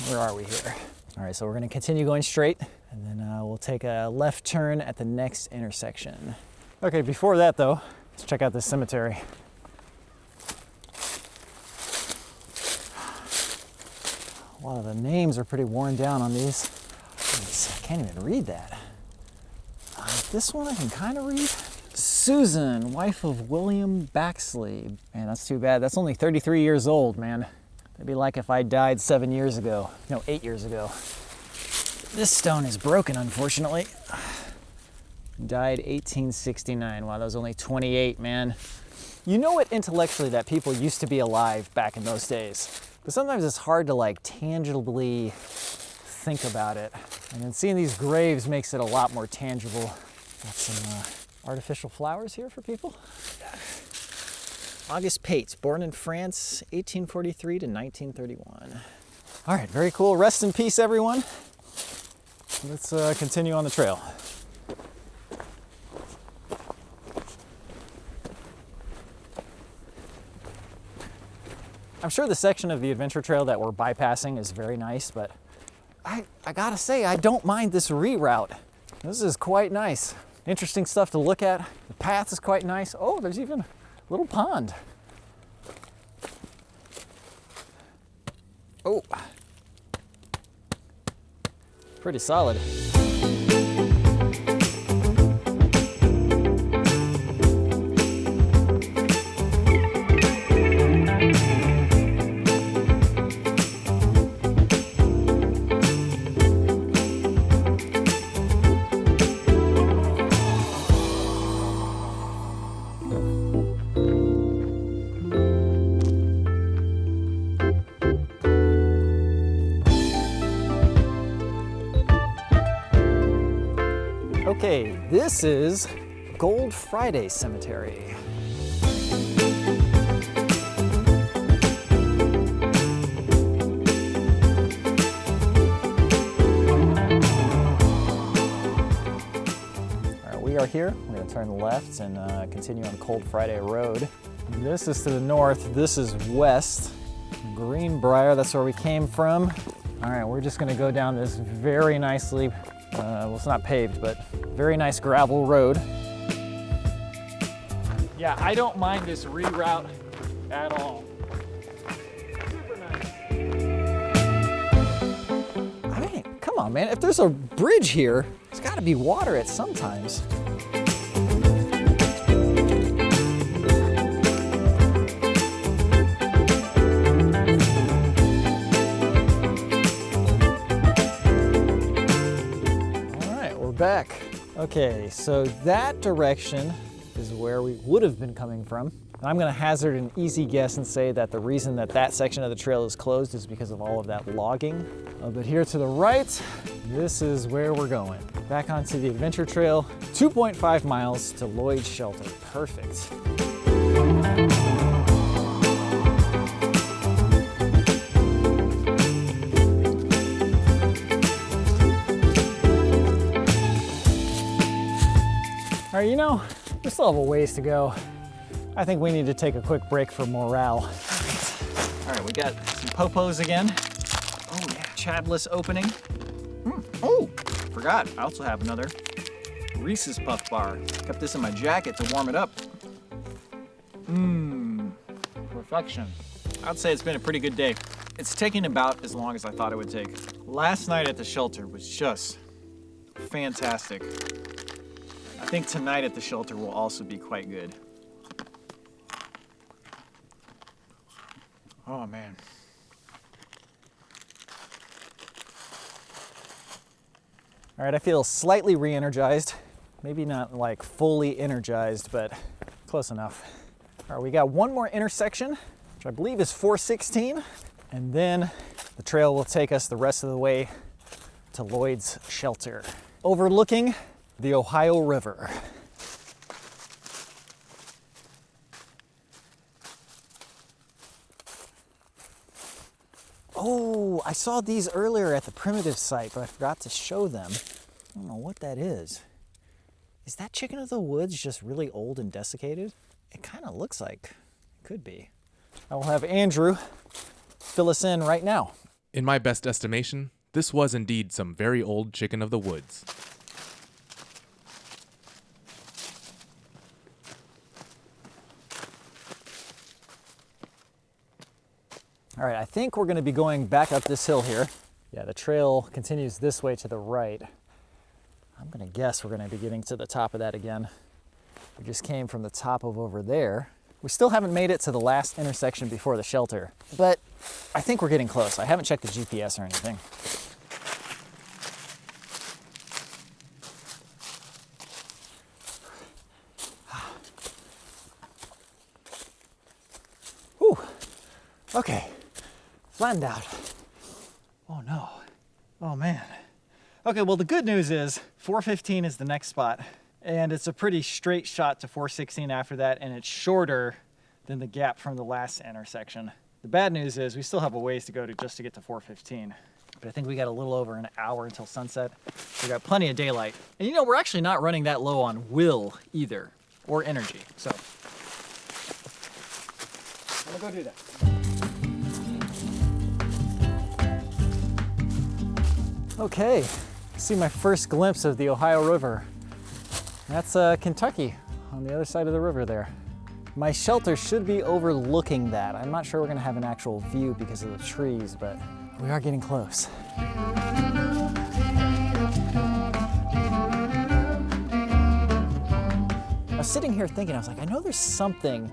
Where are we here? All right, so we're gonna continue going straight, and then we'll take a left turn at the next intersection. Okay, before that though, let's check out this cemetery. A lot of the names are pretty worn down on these. Jeez, I can't even read that. This one I can kind of read. Susan, wife of William Baxley. Man, that's too bad. That's only 33 years old, man. That'd be like if I died 7 years ago. No, 8 years ago. This stone is broken, unfortunately. Died 1869. Wow, that was only 28, man. You know it intellectually that people used to be alive back in those days. But sometimes it's hard to like tangibly think about it. And then seeing these graves makes it a lot more tangible. Got some artificial flowers here for people. Auguste Pates, born in France, 1843 to 1931. All right, very cool. Rest in peace, everyone. Let's continue on the trail. I'm sure the section of the adventure trail that we're bypassing is very nice, but I gotta say, I don't mind this reroute. This is quite nice. Interesting stuff to look at. The path is quite nice. Oh, there's even a little pond. Oh, pretty solid. Okay, this is Gold Friday Cemetery. All right, we are here. We're going to turn left and continue on Cold Friday Road. This is to the north. This is west. Greenbrier, that's where we came from. All right, we're just going to go down this very nicely well, it's not paved, but very nice gravel road. Yeah, I don't mind this reroute at all. Super nice. I mean, come on, man. If there's a bridge here, there's got to be water at some times. Back. Okay, so that direction is where we would have been coming from. And I'm going to hazard an easy guess and say that the reason that that section of the trail is closed is because of all of that logging. But here to the right, this is where we're going. Back onto the adventure trail, 2.5 miles to Lloyd Shelter. Perfect. All right, you know, we still have a ways to go. I think we need to take a quick break for morale. All right, we got some popos again. Oh yeah, Chadless opening. Oh, forgot, I also have another Reese's Puff Bar. Kept this in my jacket to warm it up. Perfection. I'd say it's been a pretty good day. It's taking about as long as I thought it would take. Last night at the shelter was just fantastic. I think tonight at the shelter will also be quite good. Oh man. All right, I feel slightly re-energized. Maybe not like fully energized, but close enough. All right, we got one more intersection, which I believe is 416, and then the trail will take us the rest of the way to Lloyd's Shelter, overlooking the Ohio River. Oh, I saw these earlier at the primitive site, but I forgot to show them. I don't know what that is. Is that chicken of the woods just really old and desiccated? it kind of looks like it could be. I will have Andrew fill us in right now. In my best estimation, this was indeed some very old chicken of the woods. All right, I think we're gonna be going back up this hill here. Yeah, the trail continues this way to the right. I'm gonna guess we're gonna be getting to the top of that again. We just came from the top of over there. We still haven't made it to the last intersection before the shelter, but I think we're getting close. I haven't checked the GPS or anything. Whew, okay, flattened out. Oh no, oh man. Okay, well the good news is 415 is the next spot, and it's a pretty straight shot to 416 after that, and it's shorter than the gap from the last intersection. The bad news is we still have a ways to go just to get to 415, but I think we got a little over an hour until sunset. We got plenty of daylight, and you know, we're actually not running that low on will either, or energy, so I'm gonna go do that. Okay, see my first glimpse of the Ohio River. That's Kentucky on the other side of the river there. My shelter should be overlooking that. I'm not sure we're gonna have an actual view because of the trees, but we are getting close. I was sitting here thinking, I was like, I know there's something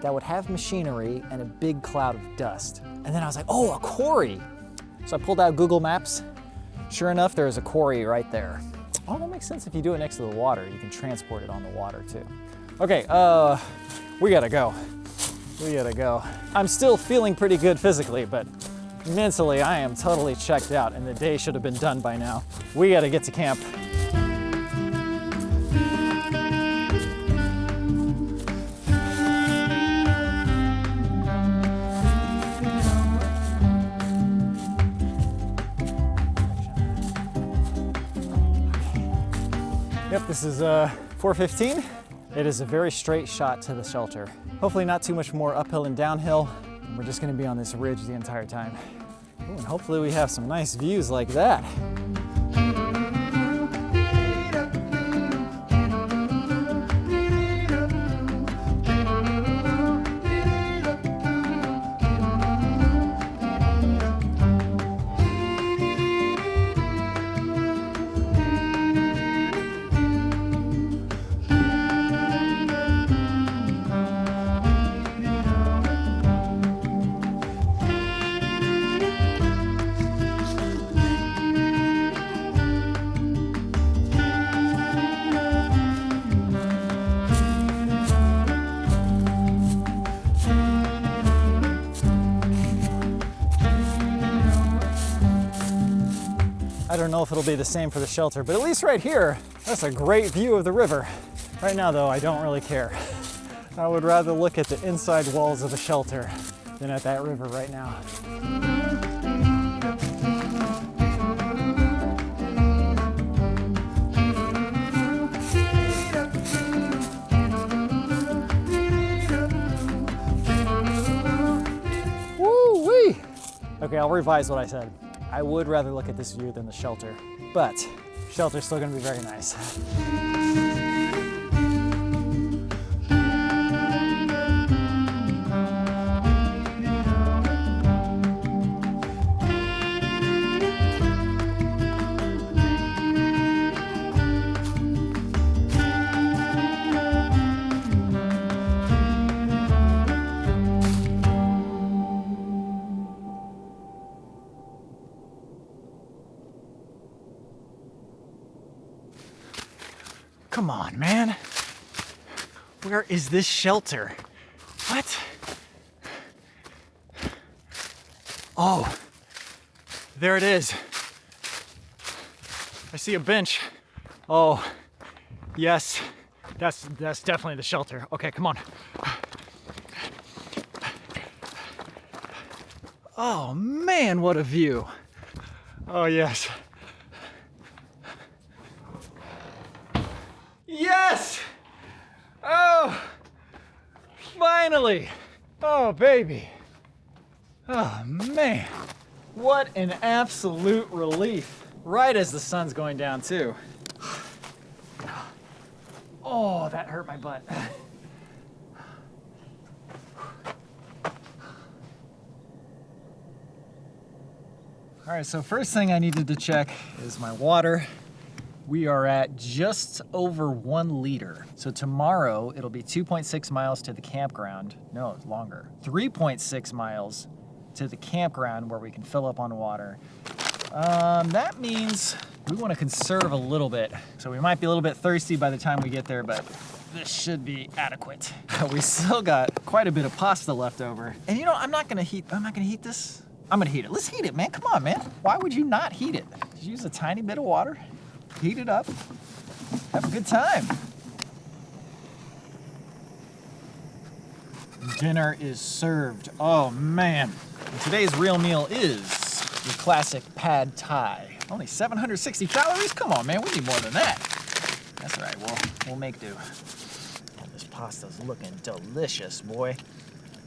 that would have machinery and a big cloud of dust. And then I was like, oh, a quarry. So I pulled out Google Maps. Sure enough, there is a quarry right there. Oh, that makes sense if you do it next to the water. You can transport it on the water too. Okay, we gotta go. We gotta go. I'm still feeling pretty good physically, but mentally I am totally checked out and the day should have been done by now. We gotta get to camp. Yep, this is 415. It is a very straight shot to the shelter. Hopefully not too much more uphill and downhill. We're just gonna be on this ridge the entire time. Ooh, and hopefully we have some nice views like that. I don't know if it'll be the same for the shelter, but at least right here, that's a great view of the river. Right now though, I don't really care. I would rather look at the inside walls of the shelter than at that river right now. Woo-wee! Okay, I'll revise what I said. I would rather look at this view than the shelter, but shelter's still gonna be very nice. Come on, man. Where is this shelter? What? Oh, there it is. I see a bench. Oh, yes. That's definitely the shelter. Okay, come on. Oh man, what a view. Oh yes. Yes! Oh! Finally! Oh, baby. Oh, man. What an absolute relief. Right as the sun's going down, too. Oh, that hurt my butt. All right, so first thing I needed to check is my water. We are at just over 1 liter. So tomorrow it'll be 2.6 miles to the campground. No, it's longer. 3.6 miles to the campground where we can fill up on water. That means we want to conserve a little bit. So we might be a little bit thirsty by the time we get there, but this should be adequate. We still got quite a bit of pasta left over. And you know, I'm not gonna heat this. I'm gonna heat it. Let's heat it, man. Come on, man. Why would you not heat it? Just use a tiny bit of water, heat it up, have a good time. Dinner is served. Oh, man. And today's real meal is your classic pad thai. Only 760 calories? Come on, man. We need more than that. That's all right. We'll make do. And this pasta's looking delicious, boy.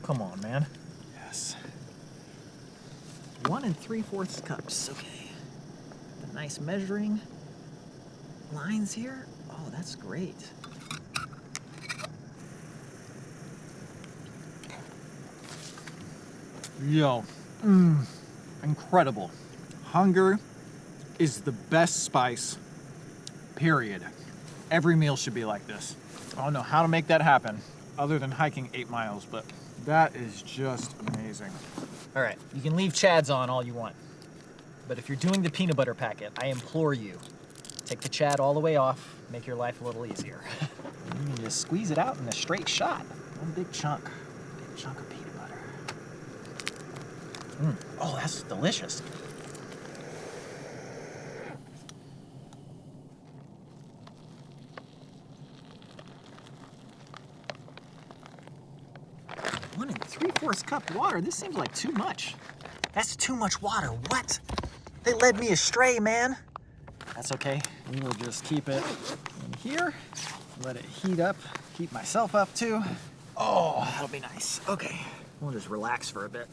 Come on, man. Yes. 1 3/4 cups. Okay. The nice measuring lines here. Oh, that's great. Yo, incredible. Hunger is the best spice, period. Every meal should be like this. I don't know how to make that happen other than hiking 8 miles, but that is just amazing. All right, you can leave Chads on all you want, but if you're doing the peanut butter packet, I implore you, take the Chad all the way off, make your life a little easier. You can just squeeze it out in a straight shot. One big chunk of peanut butter. Oh, that's delicious. One 3/4 cup water. This seems like too much. That's too much water. What? They led me astray, man. That's okay. We will just keep it in here. Let it heat up. Keep myself up too. Oh, that'll be nice. Okay. We'll just relax for a bit.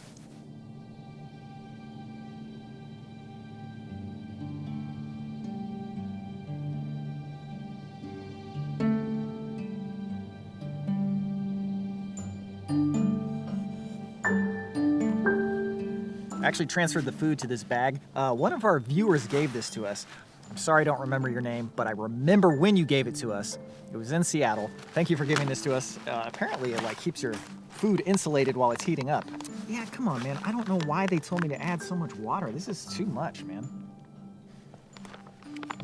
I actually transferred the food to this bag. One of our viewers gave this to us. I'm sorry I don't remember your name, but I remember when you gave it to us. It was in Seattle. Thank you for giving this to us. Apparently it keeps your food insulated while it's heating up. Yeah, come on, man. I don't know why they told me to add so much water. This is too much, man.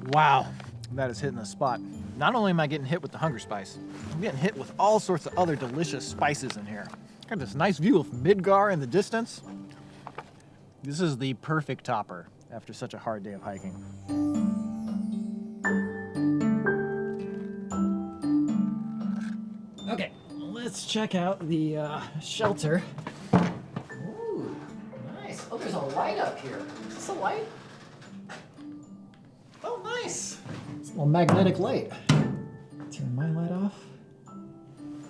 Wow, that is hitting the spot. Not only am I getting hit with the hunger spice, I'm getting hit with all sorts of other delicious spices in here. Got this nice view of Midgar in the distance. This is the perfect topper after such a hard day of hiking. Okay, let's check out the shelter. Ooh, nice. Oh, there's a light up here. Is this a light? Oh, nice. It's a little magnetic light. Turn my light off.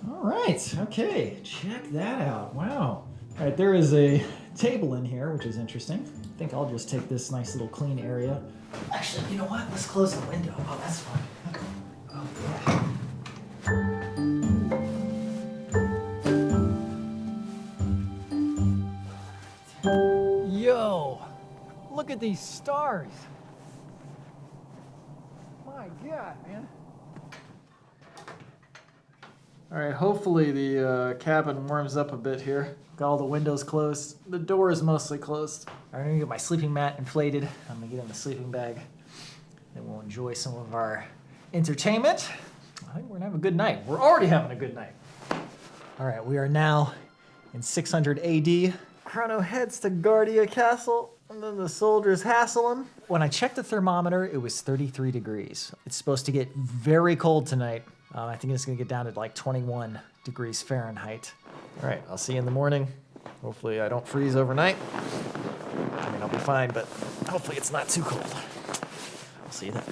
All right, okay, check that out. Wow. All right, there is a table in here, which is interesting. I think I'll just take this nice little clean area. Actually, you know what? Let's close the window. Oh, that's fine. Oh, yeah. Yo, look at these stars. My God, man. All right, hopefully the cabin warms up a bit here. Got all the windows closed. The door is mostly closed. I'm gonna get my sleeping mat inflated. I'm gonna get in the sleeping bag. Then we'll enjoy some of our entertainment. I think we're gonna have a good night. We're already having a good night. All right, we are now in 600 AD. Chrono heads to Guardia Castle, and then the soldiers hassle him. When I checked the thermometer, it was 33 degrees. It's supposed to get very cold tonight. I think it's gonna get down to 21 degrees Fahrenheit. All right, I'll see you in the morning. Hopefully I don't freeze overnight. I mean, I'll be fine, but hopefully it's not too cold. I'll see you then.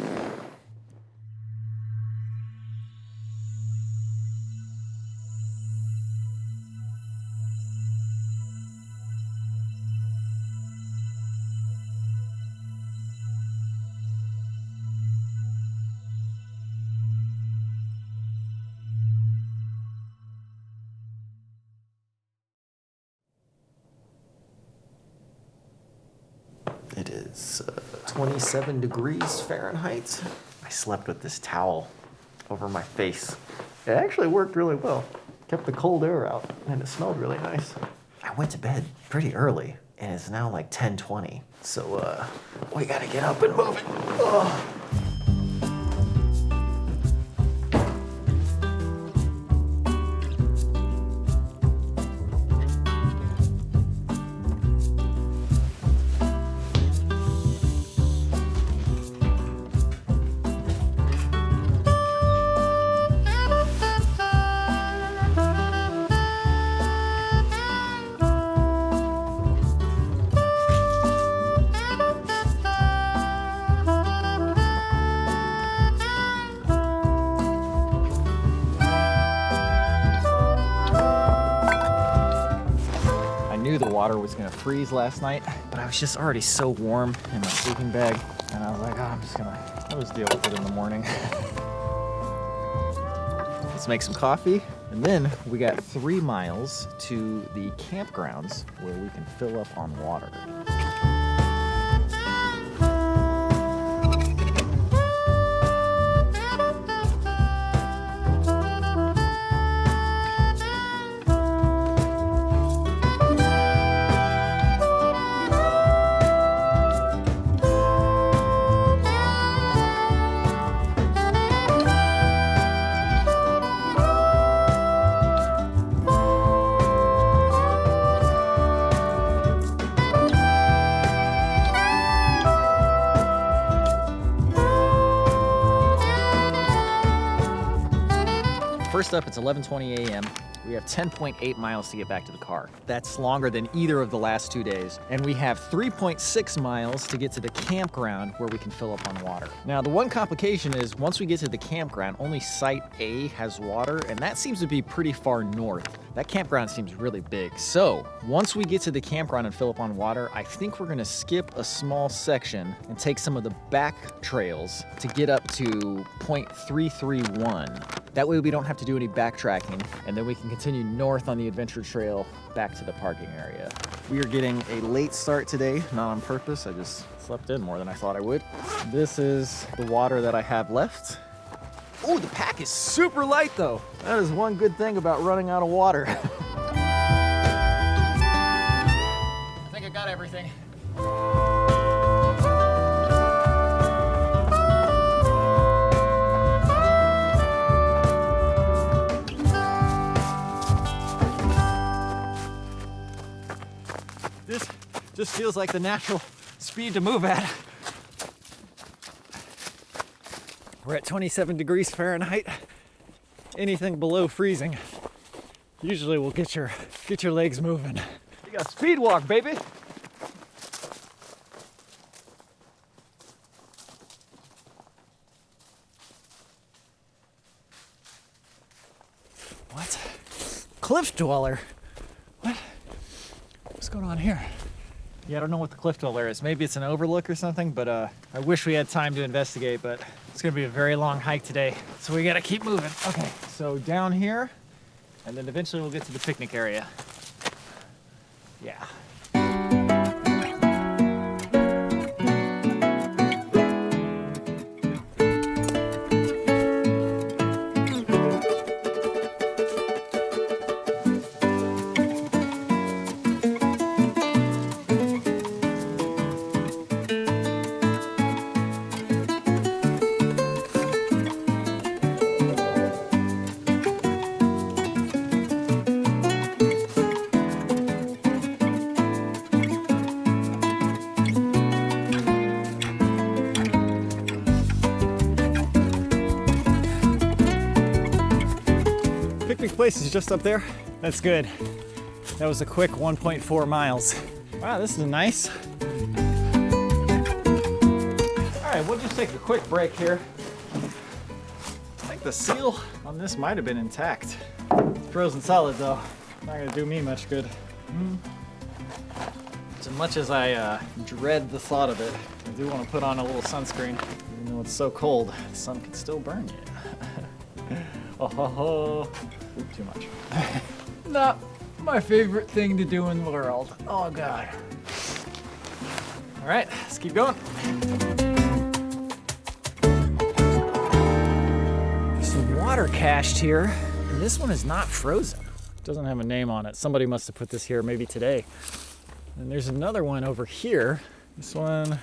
It's 27 degrees Fahrenheit. I slept with this towel over my face. It actually worked really well. Kept the cold air out, and it smelled really nice. I went to bed pretty early, and it's now like 10:20. So, we gotta get up and move it. Ugh. The water was gonna freeze last night, but I was just already so warm in my sleeping bag, and I was like, oh, I'll just deal with it in the morning. Let's make some coffee, and then we got 3 miles to the campgrounds where we can fill up on water. First up, it's 11:20 a.m. We have 10.8 miles to get back to the car. That's longer than either of the last 2 days. And we have 3.6 miles to get to the campground where we can fill up on water. Now, the one complication is once we get to the campground, only Site A has water, and that seems to be pretty far north. That campground seems really big. So once we get to the campground and fill up on water, I think we're gonna skip a small section and take some of the back trails to get up to point 331. That way we don't have to do any backtracking, and then we can continue north on the adventure trail back to the parking area. We are getting a late start today, not on purpose. I just slept in more than I thought I would. This is the water that I have left. Oh, the pack is super light though. That is one good thing about running out of water. I think I got everything. This just feels like the natural speed to move at. We're at 27 degrees Fahrenheit. Anything below freezing usually will get your legs moving. You got speed walk, baby. What? Cliff dweller? What? What's going on here? Yeah, I don't know what the cliff dweller is. Maybe it's an overlook or something, but I wish we had time to investigate, but it's gonna be a very long hike today, so we gotta keep moving. Okay, so down here, and then eventually we'll get to the picnic area. Yeah. Picnic place is just up there. That's good. That was a quick 1.4 miles. Wow, this is nice. All right, we'll just take a quick break here. I think the seal on this might have been intact. Frozen solid though. Not gonna do me much good. As much as I dread the thought of it, I do want to put on a little sunscreen. Even though it's so cold, the sun can still burn you. Oh ho ho. Oop, too much. Not my favorite thing to do in the world. Oh God. All right, let's keep going. There's some water cached here, and this one is not frozen. It doesn't have a name on it. Somebody must have put this here maybe today. And there's another one over here. This one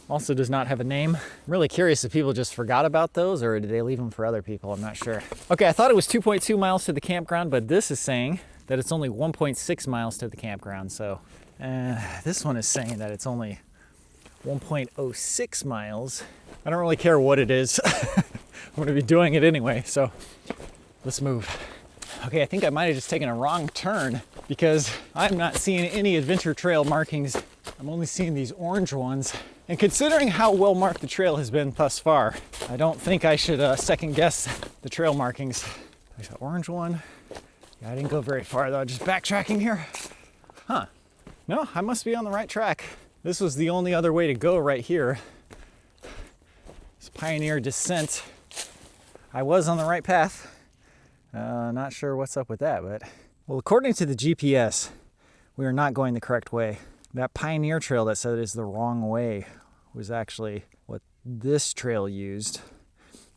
also does not have a name. I'm really curious if people just forgot about those or did they leave them for other people? I'm not sure. Okay, I thought it was 2.2 miles to the campground, but this is saying that it's only 1.6 miles to the campground. So this one is saying that it's only 1.06 miles. I don't really care what it is. I'm gonna be doing it anyway, so let's move. Okay, I think I might have just taken a wrong turn because I'm not seeing any adventure trail markings. I'm only seeing these orange ones. And considering how well marked the trail has been thus far, I don't think I should second guess the trail markings. There's an orange one. Yeah, I didn't go very far though, just backtracking here. Huh, no, I must be on the right track. This was the only other way to go right here. It's Pioneer Descent. I was on the right path. Not sure what's up with that, but... Well, according to the GPS, we are not going the correct way. That Pioneer Trail that said it is the wrong way was actually what this trail used.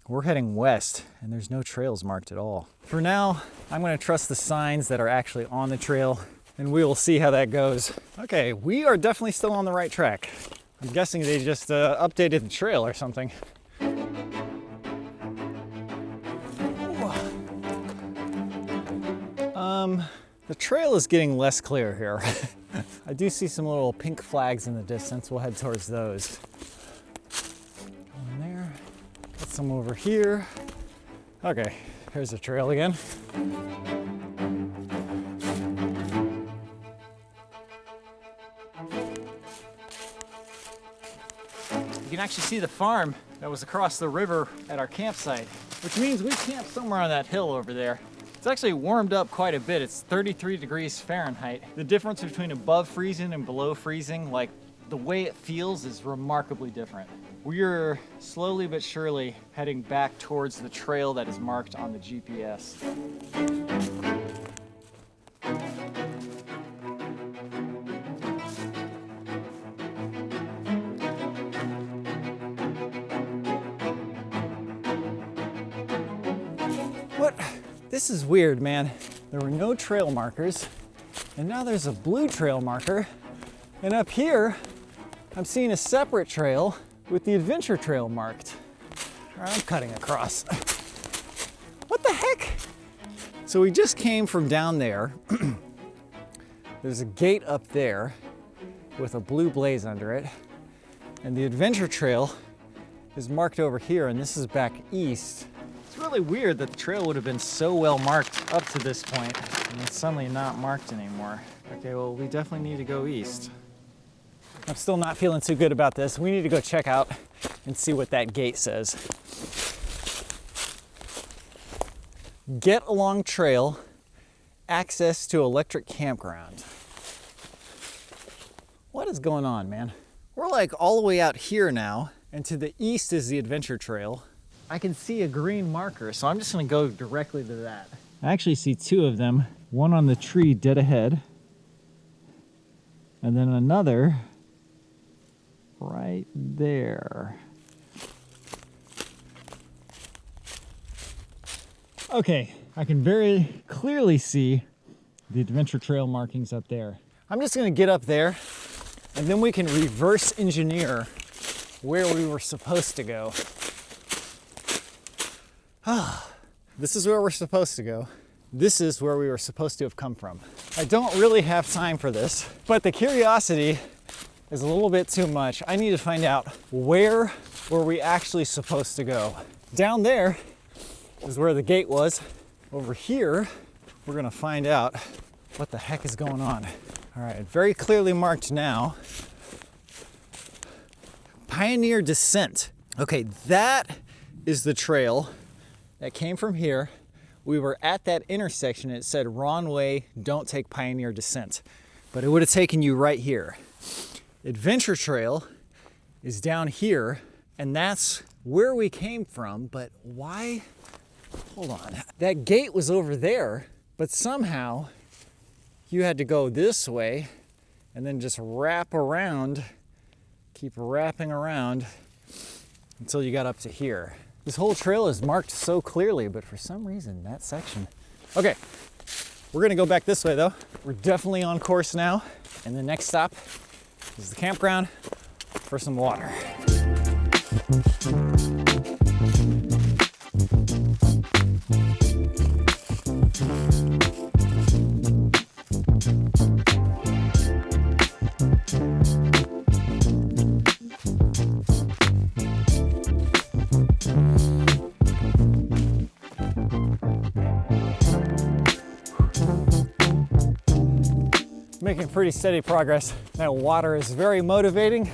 We're heading west, and there's no trails marked at all. For now, I'm gonna trust the signs that are actually on the trail, and we will see how that goes. Okay, we are definitely still on the right track. I'm guessing they just updated the trail or something. The trail is getting less clear here. I do see some little pink flags in the distance. We'll head towards those. Going there. Got some over here. Okay, here's the trail again. You can actually see the farm that was across the river at our campsite, which means we camped somewhere on that hill over there. It's actually warmed up quite a bit. It's 33 degrees Fahrenheit. The difference between above freezing and below freezing, like the way it feels is remarkably different. We're slowly but surely heading back towards the trail that is marked on the GPS. What? This is weird, man. There were no trail markers, and now there's a blue trail marker. And up here, I'm seeing a separate trail with the adventure trail marked. All right, I'm cutting across. What the heck? So we just came from down there. There's a gate up there with a blue blaze under it. And the adventure trail is marked over here, and this is back east. It's really weird that the trail would have been so well marked up to this point, and it's suddenly not marked anymore. Okay, well, we definitely need to go east. I'm still not feeling too good about this. We need to go check out and see what that gate says. Get along trail, access to electric campground. What is going on, man? We're like all the way out here now, and to the east is the adventure trail. I can see a green marker, so I'm just gonna go directly to that. I actually see two of them, one on the tree dead ahead, and then another right there. Okay, I can very clearly see the adventure trail markings up there. I'm just gonna get up there, and then we can reverse engineer where we were supposed to go. This is where we're supposed to go. This is where we were supposed to have come from. I don't really have time for this, but the curiosity is a little bit too much. I need to find out where were we actually supposed to go. Down there is where the gate was. Over here, we're gonna find out what the heck is going on. All right, very clearly marked now. Pioneer Descent. Okay, that is the trail that came from here. We were at that intersection. It said wrong way, don't take Pioneer Descent. But it would have taken you right here. Adventure Trail is down here, and that's where we came from, but why? Hold on. That gate was over there, but somehow you had to go this way and then just wrap around keep wrapping around until you got up to here. This whole trail is marked so clearly, but for some reason, that section. Okay, we're gonna go back this way though. We're definitely on course now. And the next stop is the campground for some water. Making pretty steady progress. That water is very motivating,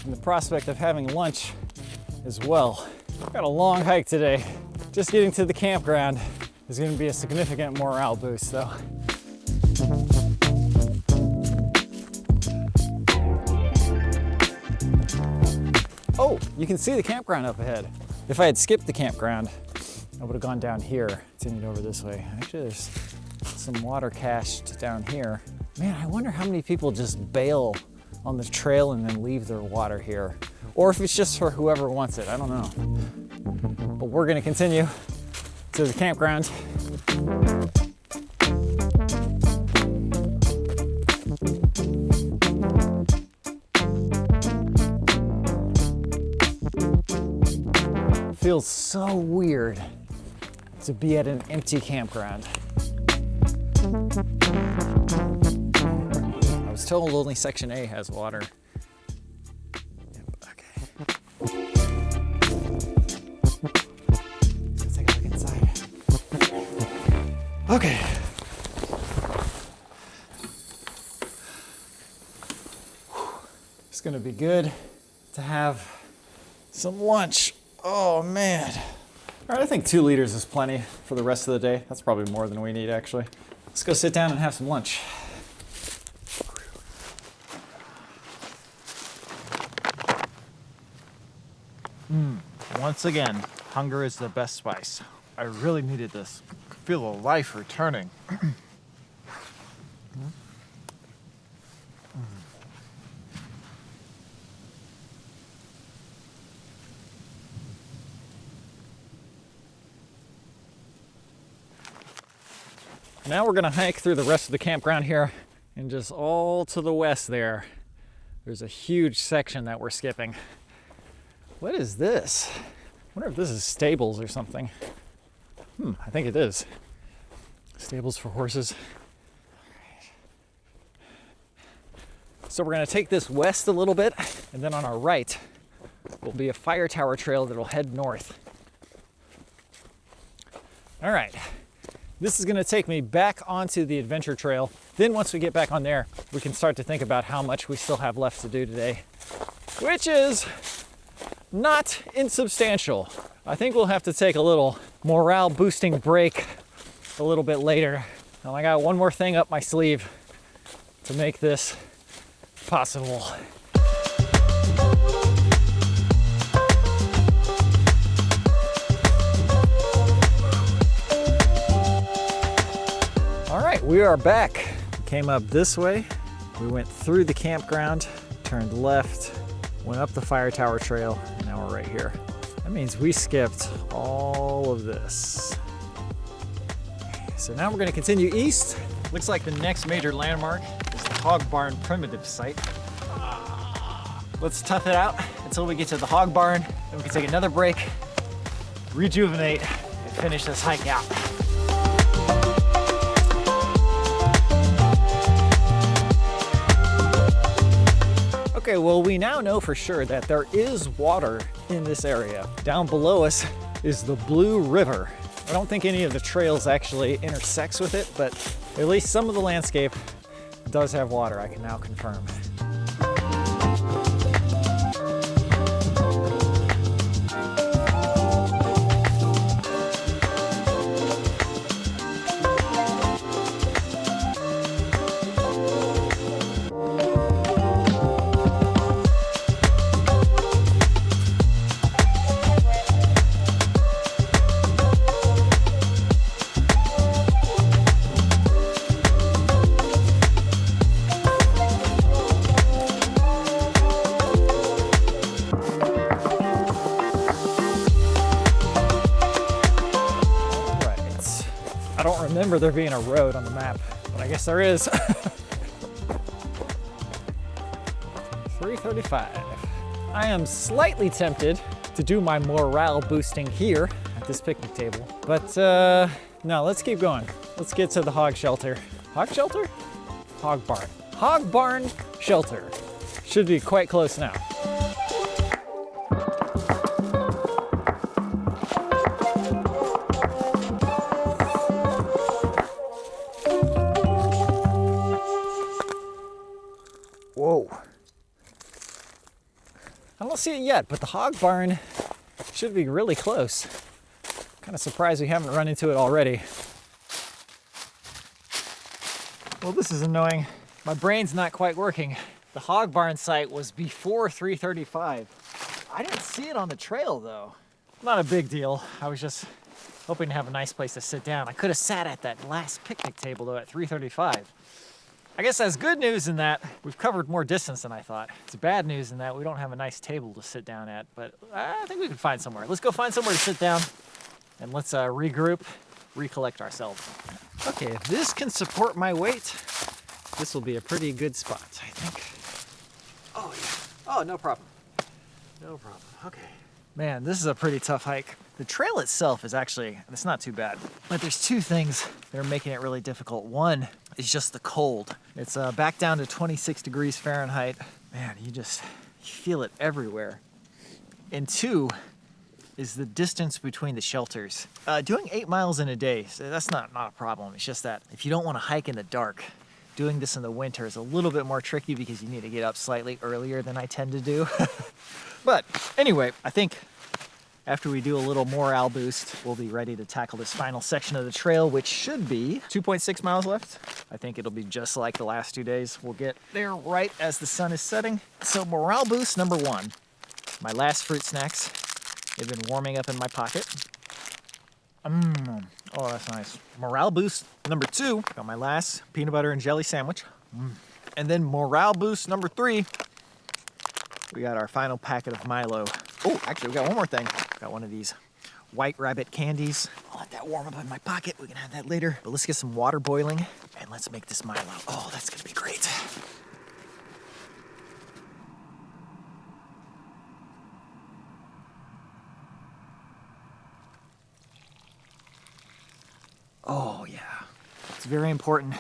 and the prospect of having lunch as well. Got a long hike today. Just getting to the campground is going to be a significant morale boost though. Oh, you can see the campground up ahead. If I had skipped the campground, I would have gone down here, continued over this way. Actually, there's some water cached down here. Man, I wonder how many people just bail on the trail and then leave their water here. Or if it's just for whoever wants it, I don't know. But we're gonna continue to the campground. Feels so weird to be at an empty campground. I was told only section A has water. Yep, okay. Let's take a look inside. Okay. It's gonna be good to have some lunch. Oh man. All right, I think 2 liters is plenty for the rest of the day. That's probably more than we need actually. Let's go sit down and have some lunch. Once again, hunger is the best spice. I really needed this. I feel a life returning. Now we're gonna hike through the rest of the campground here, and just all to the west there's a huge section that we're skipping. What is this? I wonder if this is stables or something. I think it is. Stables for horses. So we're gonna take this west a little bit, and then on our right will be a fire tower trail that'll head north. All right. This is gonna take me back onto the adventure trail. Then once we get back on there, we can start to think about how much we still have left to do today, which is not insubstantial. I think we'll have to take a little morale boosting break a little bit later. And I got one more thing up my sleeve to make this possible. All right, we are back. Came up this way. We went through the campground, turned left, went up the fire tower trail, and now we're right here. That means we skipped all of this. So now we're gonna continue east. Looks like the next major landmark is the Hog Barn primitive site. Let's tough it out until we get to the Hog Barn, then we can take another break, rejuvenate, and finish this hike out. Okay, well, we now know for sure that there is water in this area. Down below us is the Blue River. I don't think any of the trails actually intersects with it, but at least some of the landscape does have water, I can now confirm. I don't remember there being a road on the map, but I guess there is. 335. I am slightly tempted to do my morale boosting here at this picnic table, but no, let's keep going. Let's get to the hog shelter. Hog shelter? Hog barn. Hog barn shelter. Should be quite close now. Whoa. I don't see it yet, but the hog barn should be really close. Kind of surprised we haven't run into it already. Well, this is annoying. My brain's not quite working. The hog barn site was before 335. I didn't see it on the trail though. Not a big deal. I was just hoping to have a nice place to sit down. I could have sat at that last picnic table though at 335. I guess that's good news in that we've covered more distance than I thought. It's bad news in that we don't have a nice table to sit down at, but I think we can find somewhere. Let's go find somewhere to sit down and let's regroup, recollect ourselves. Okay, if this can support my weight, this will be a pretty good spot, I think. Oh yeah, oh, no problem. No problem, okay. Man, this is a pretty tough hike. The trail itself is actually, it's not too bad, but there's two things that are making it really difficult. One is just the cold. It's back down to 26 degrees Fahrenheit. Man, you feel it everywhere. And two is the distance between the shelters. Doing 8 miles in a day, so that's not a problem. It's just that if you don't want to hike in the dark, doing this in the winter is a little bit more tricky because you need to get up slightly earlier than I tend to do. But anyway, I think after we do a little morale boost, we'll be ready to tackle this final section of the trail, which should be 2.6 miles left. I think it'll be just like the last 2 days. We'll get there right as the sun is setting. So morale boost number 1, my last fruit snacks. They've been warming up in my pocket. Oh, that's nice. Morale boost number 2, got my last peanut butter and jelly sandwich. And then morale boost number 3, we got our final packet of Milo. Oh, actually, we got one more thing. Got one of these White Rabbit candies. I'll let that warm up in my pocket. We can have that later. But let's get some water boiling and let's make this Milo. Oh, that's gonna be great. Oh, yeah. It's very important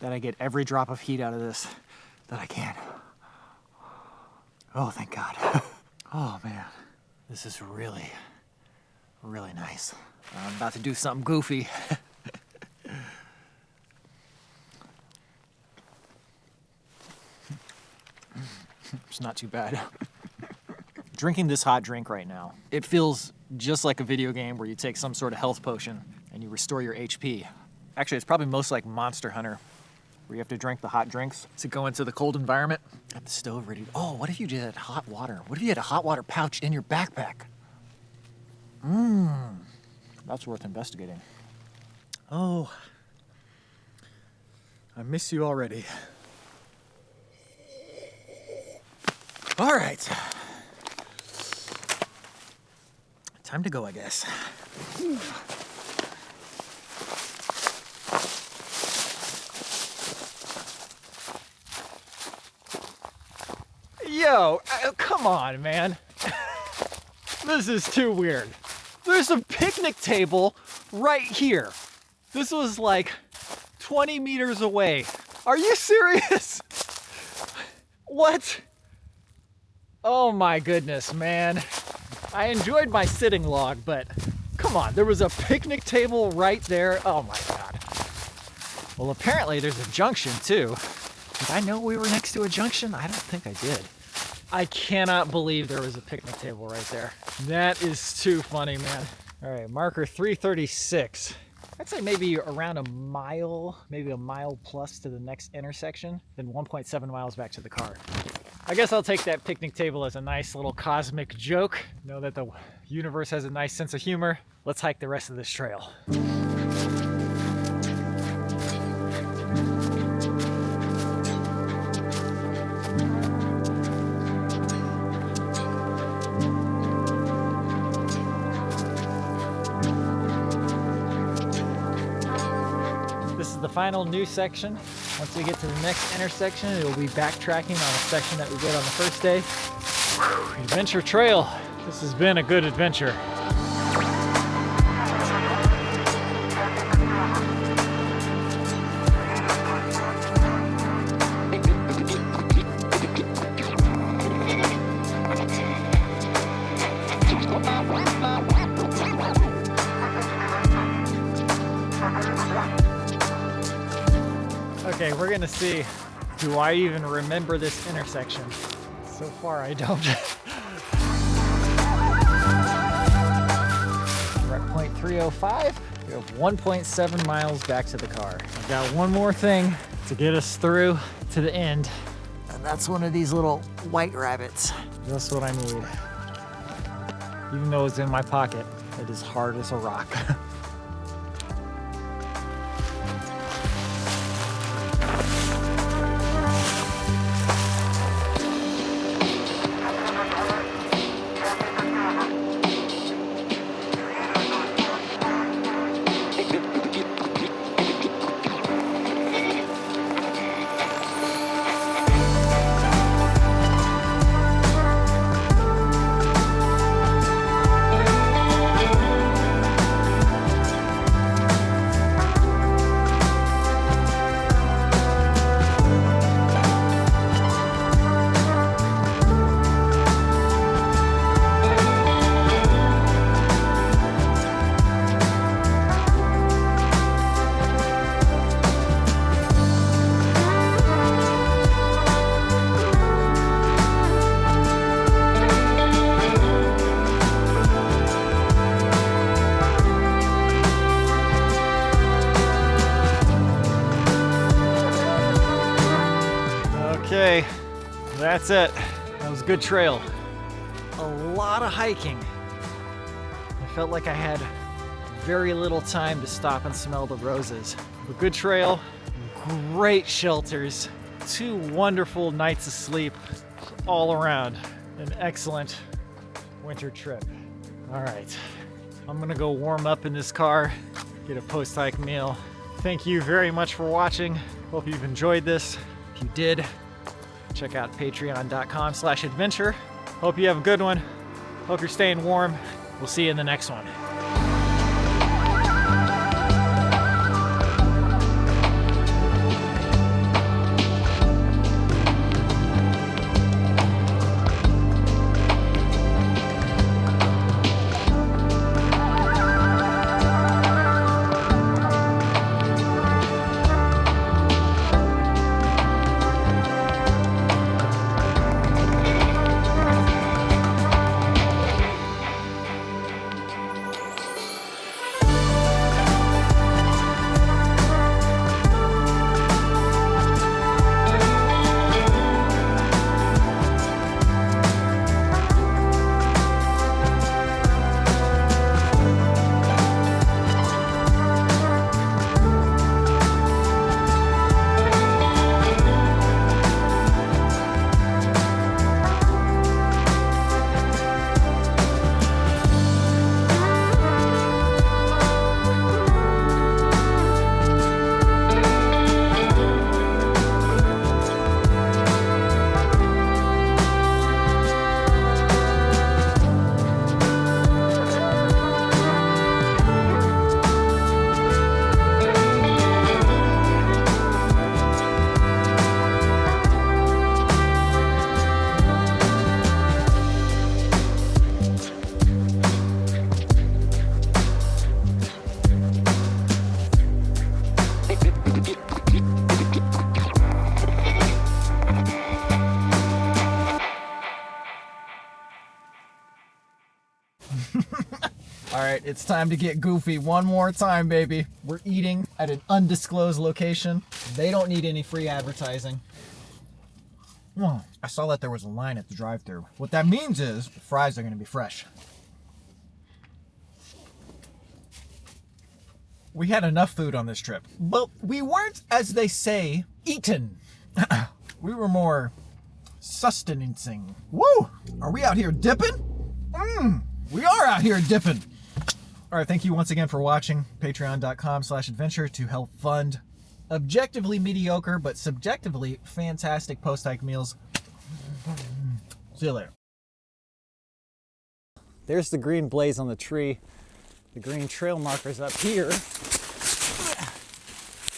that I get every drop of heat out of this that I can. Oh, thank God. Oh, man. This is really, really nice. I'm about to do something goofy. It's not too bad. Drinking this hot drink right now, it feels just like a video game where you take some sort of health potion and you restore your HP. Actually, it's probably most like Monster Hunter, where you have to drink the hot drinks to go into the cold environment. Got the stove ready. Oh, what if you did hot water? What if you had a hot water pouch in your backpack? That's worth investigating. Oh, I miss you already. All right. Time to go, I guess. Yo, come on, man. This is too weird. There's a picnic table right here. This was like 20 meters away. Are you serious? What? Oh my goodness, man. I enjoyed my sitting log, but come on, there was a picnic table right there. Oh my God. Well, apparently there's a junction too. Did I know we were next to a junction? I don't think I did. I cannot believe there was a picnic table right there. That is too funny, man. All right, marker 336. I'd say maybe around a mile, maybe a mile plus to the next intersection, then 1.7 miles back to the car. I guess I'll take that picnic table as a nice little cosmic joke. Know that the universe has a nice sense of humor. Let's hike the rest of this trail. the final new section. Once we get to the next intersection, it will be backtracking on a section that we did on the first day. Whew, adventure trail. This has been a good adventure. Okay, we're gonna see, do I even remember this intersection? So far, I don't. We're at point 305. We have 1.7 miles back to the car. I've got one more thing to get us through to the end, and that's one of these little white rabbits. Just what I need. Even though it's in my pocket, it is hard as a rock. Okay, that's it. That was a good trail. A lot of hiking. I felt like I had very little time to stop and smell the roses. A good trail, great shelters, 2 wonderful nights of sleep all around. An excellent winter trip. All right, I'm gonna go warm up in this car, get a post-hike meal. Thank you very much for watching. Hope you've enjoyed this. If you did, check out patreon.com/adventure. Hope you have a good one. Hope you're staying warm. We'll see you in the next one. All right, it's time to get goofy one more time, baby. We're eating at an undisclosed location. They don't need any free advertising. I saw that there was a line at the drive-thru. What that means is the fries are gonna be fresh. We had enough food on this trip, but we weren't, as they say, eaten. We were more sustenancing. Woo! Are we out here dipping? We are out here dipping. All right, thank you once again for watching. Patreon.com/adventure to help fund objectively mediocre, but subjectively fantastic post-hike meals. See you later. There's the green blaze on the tree. The green trail markers up here.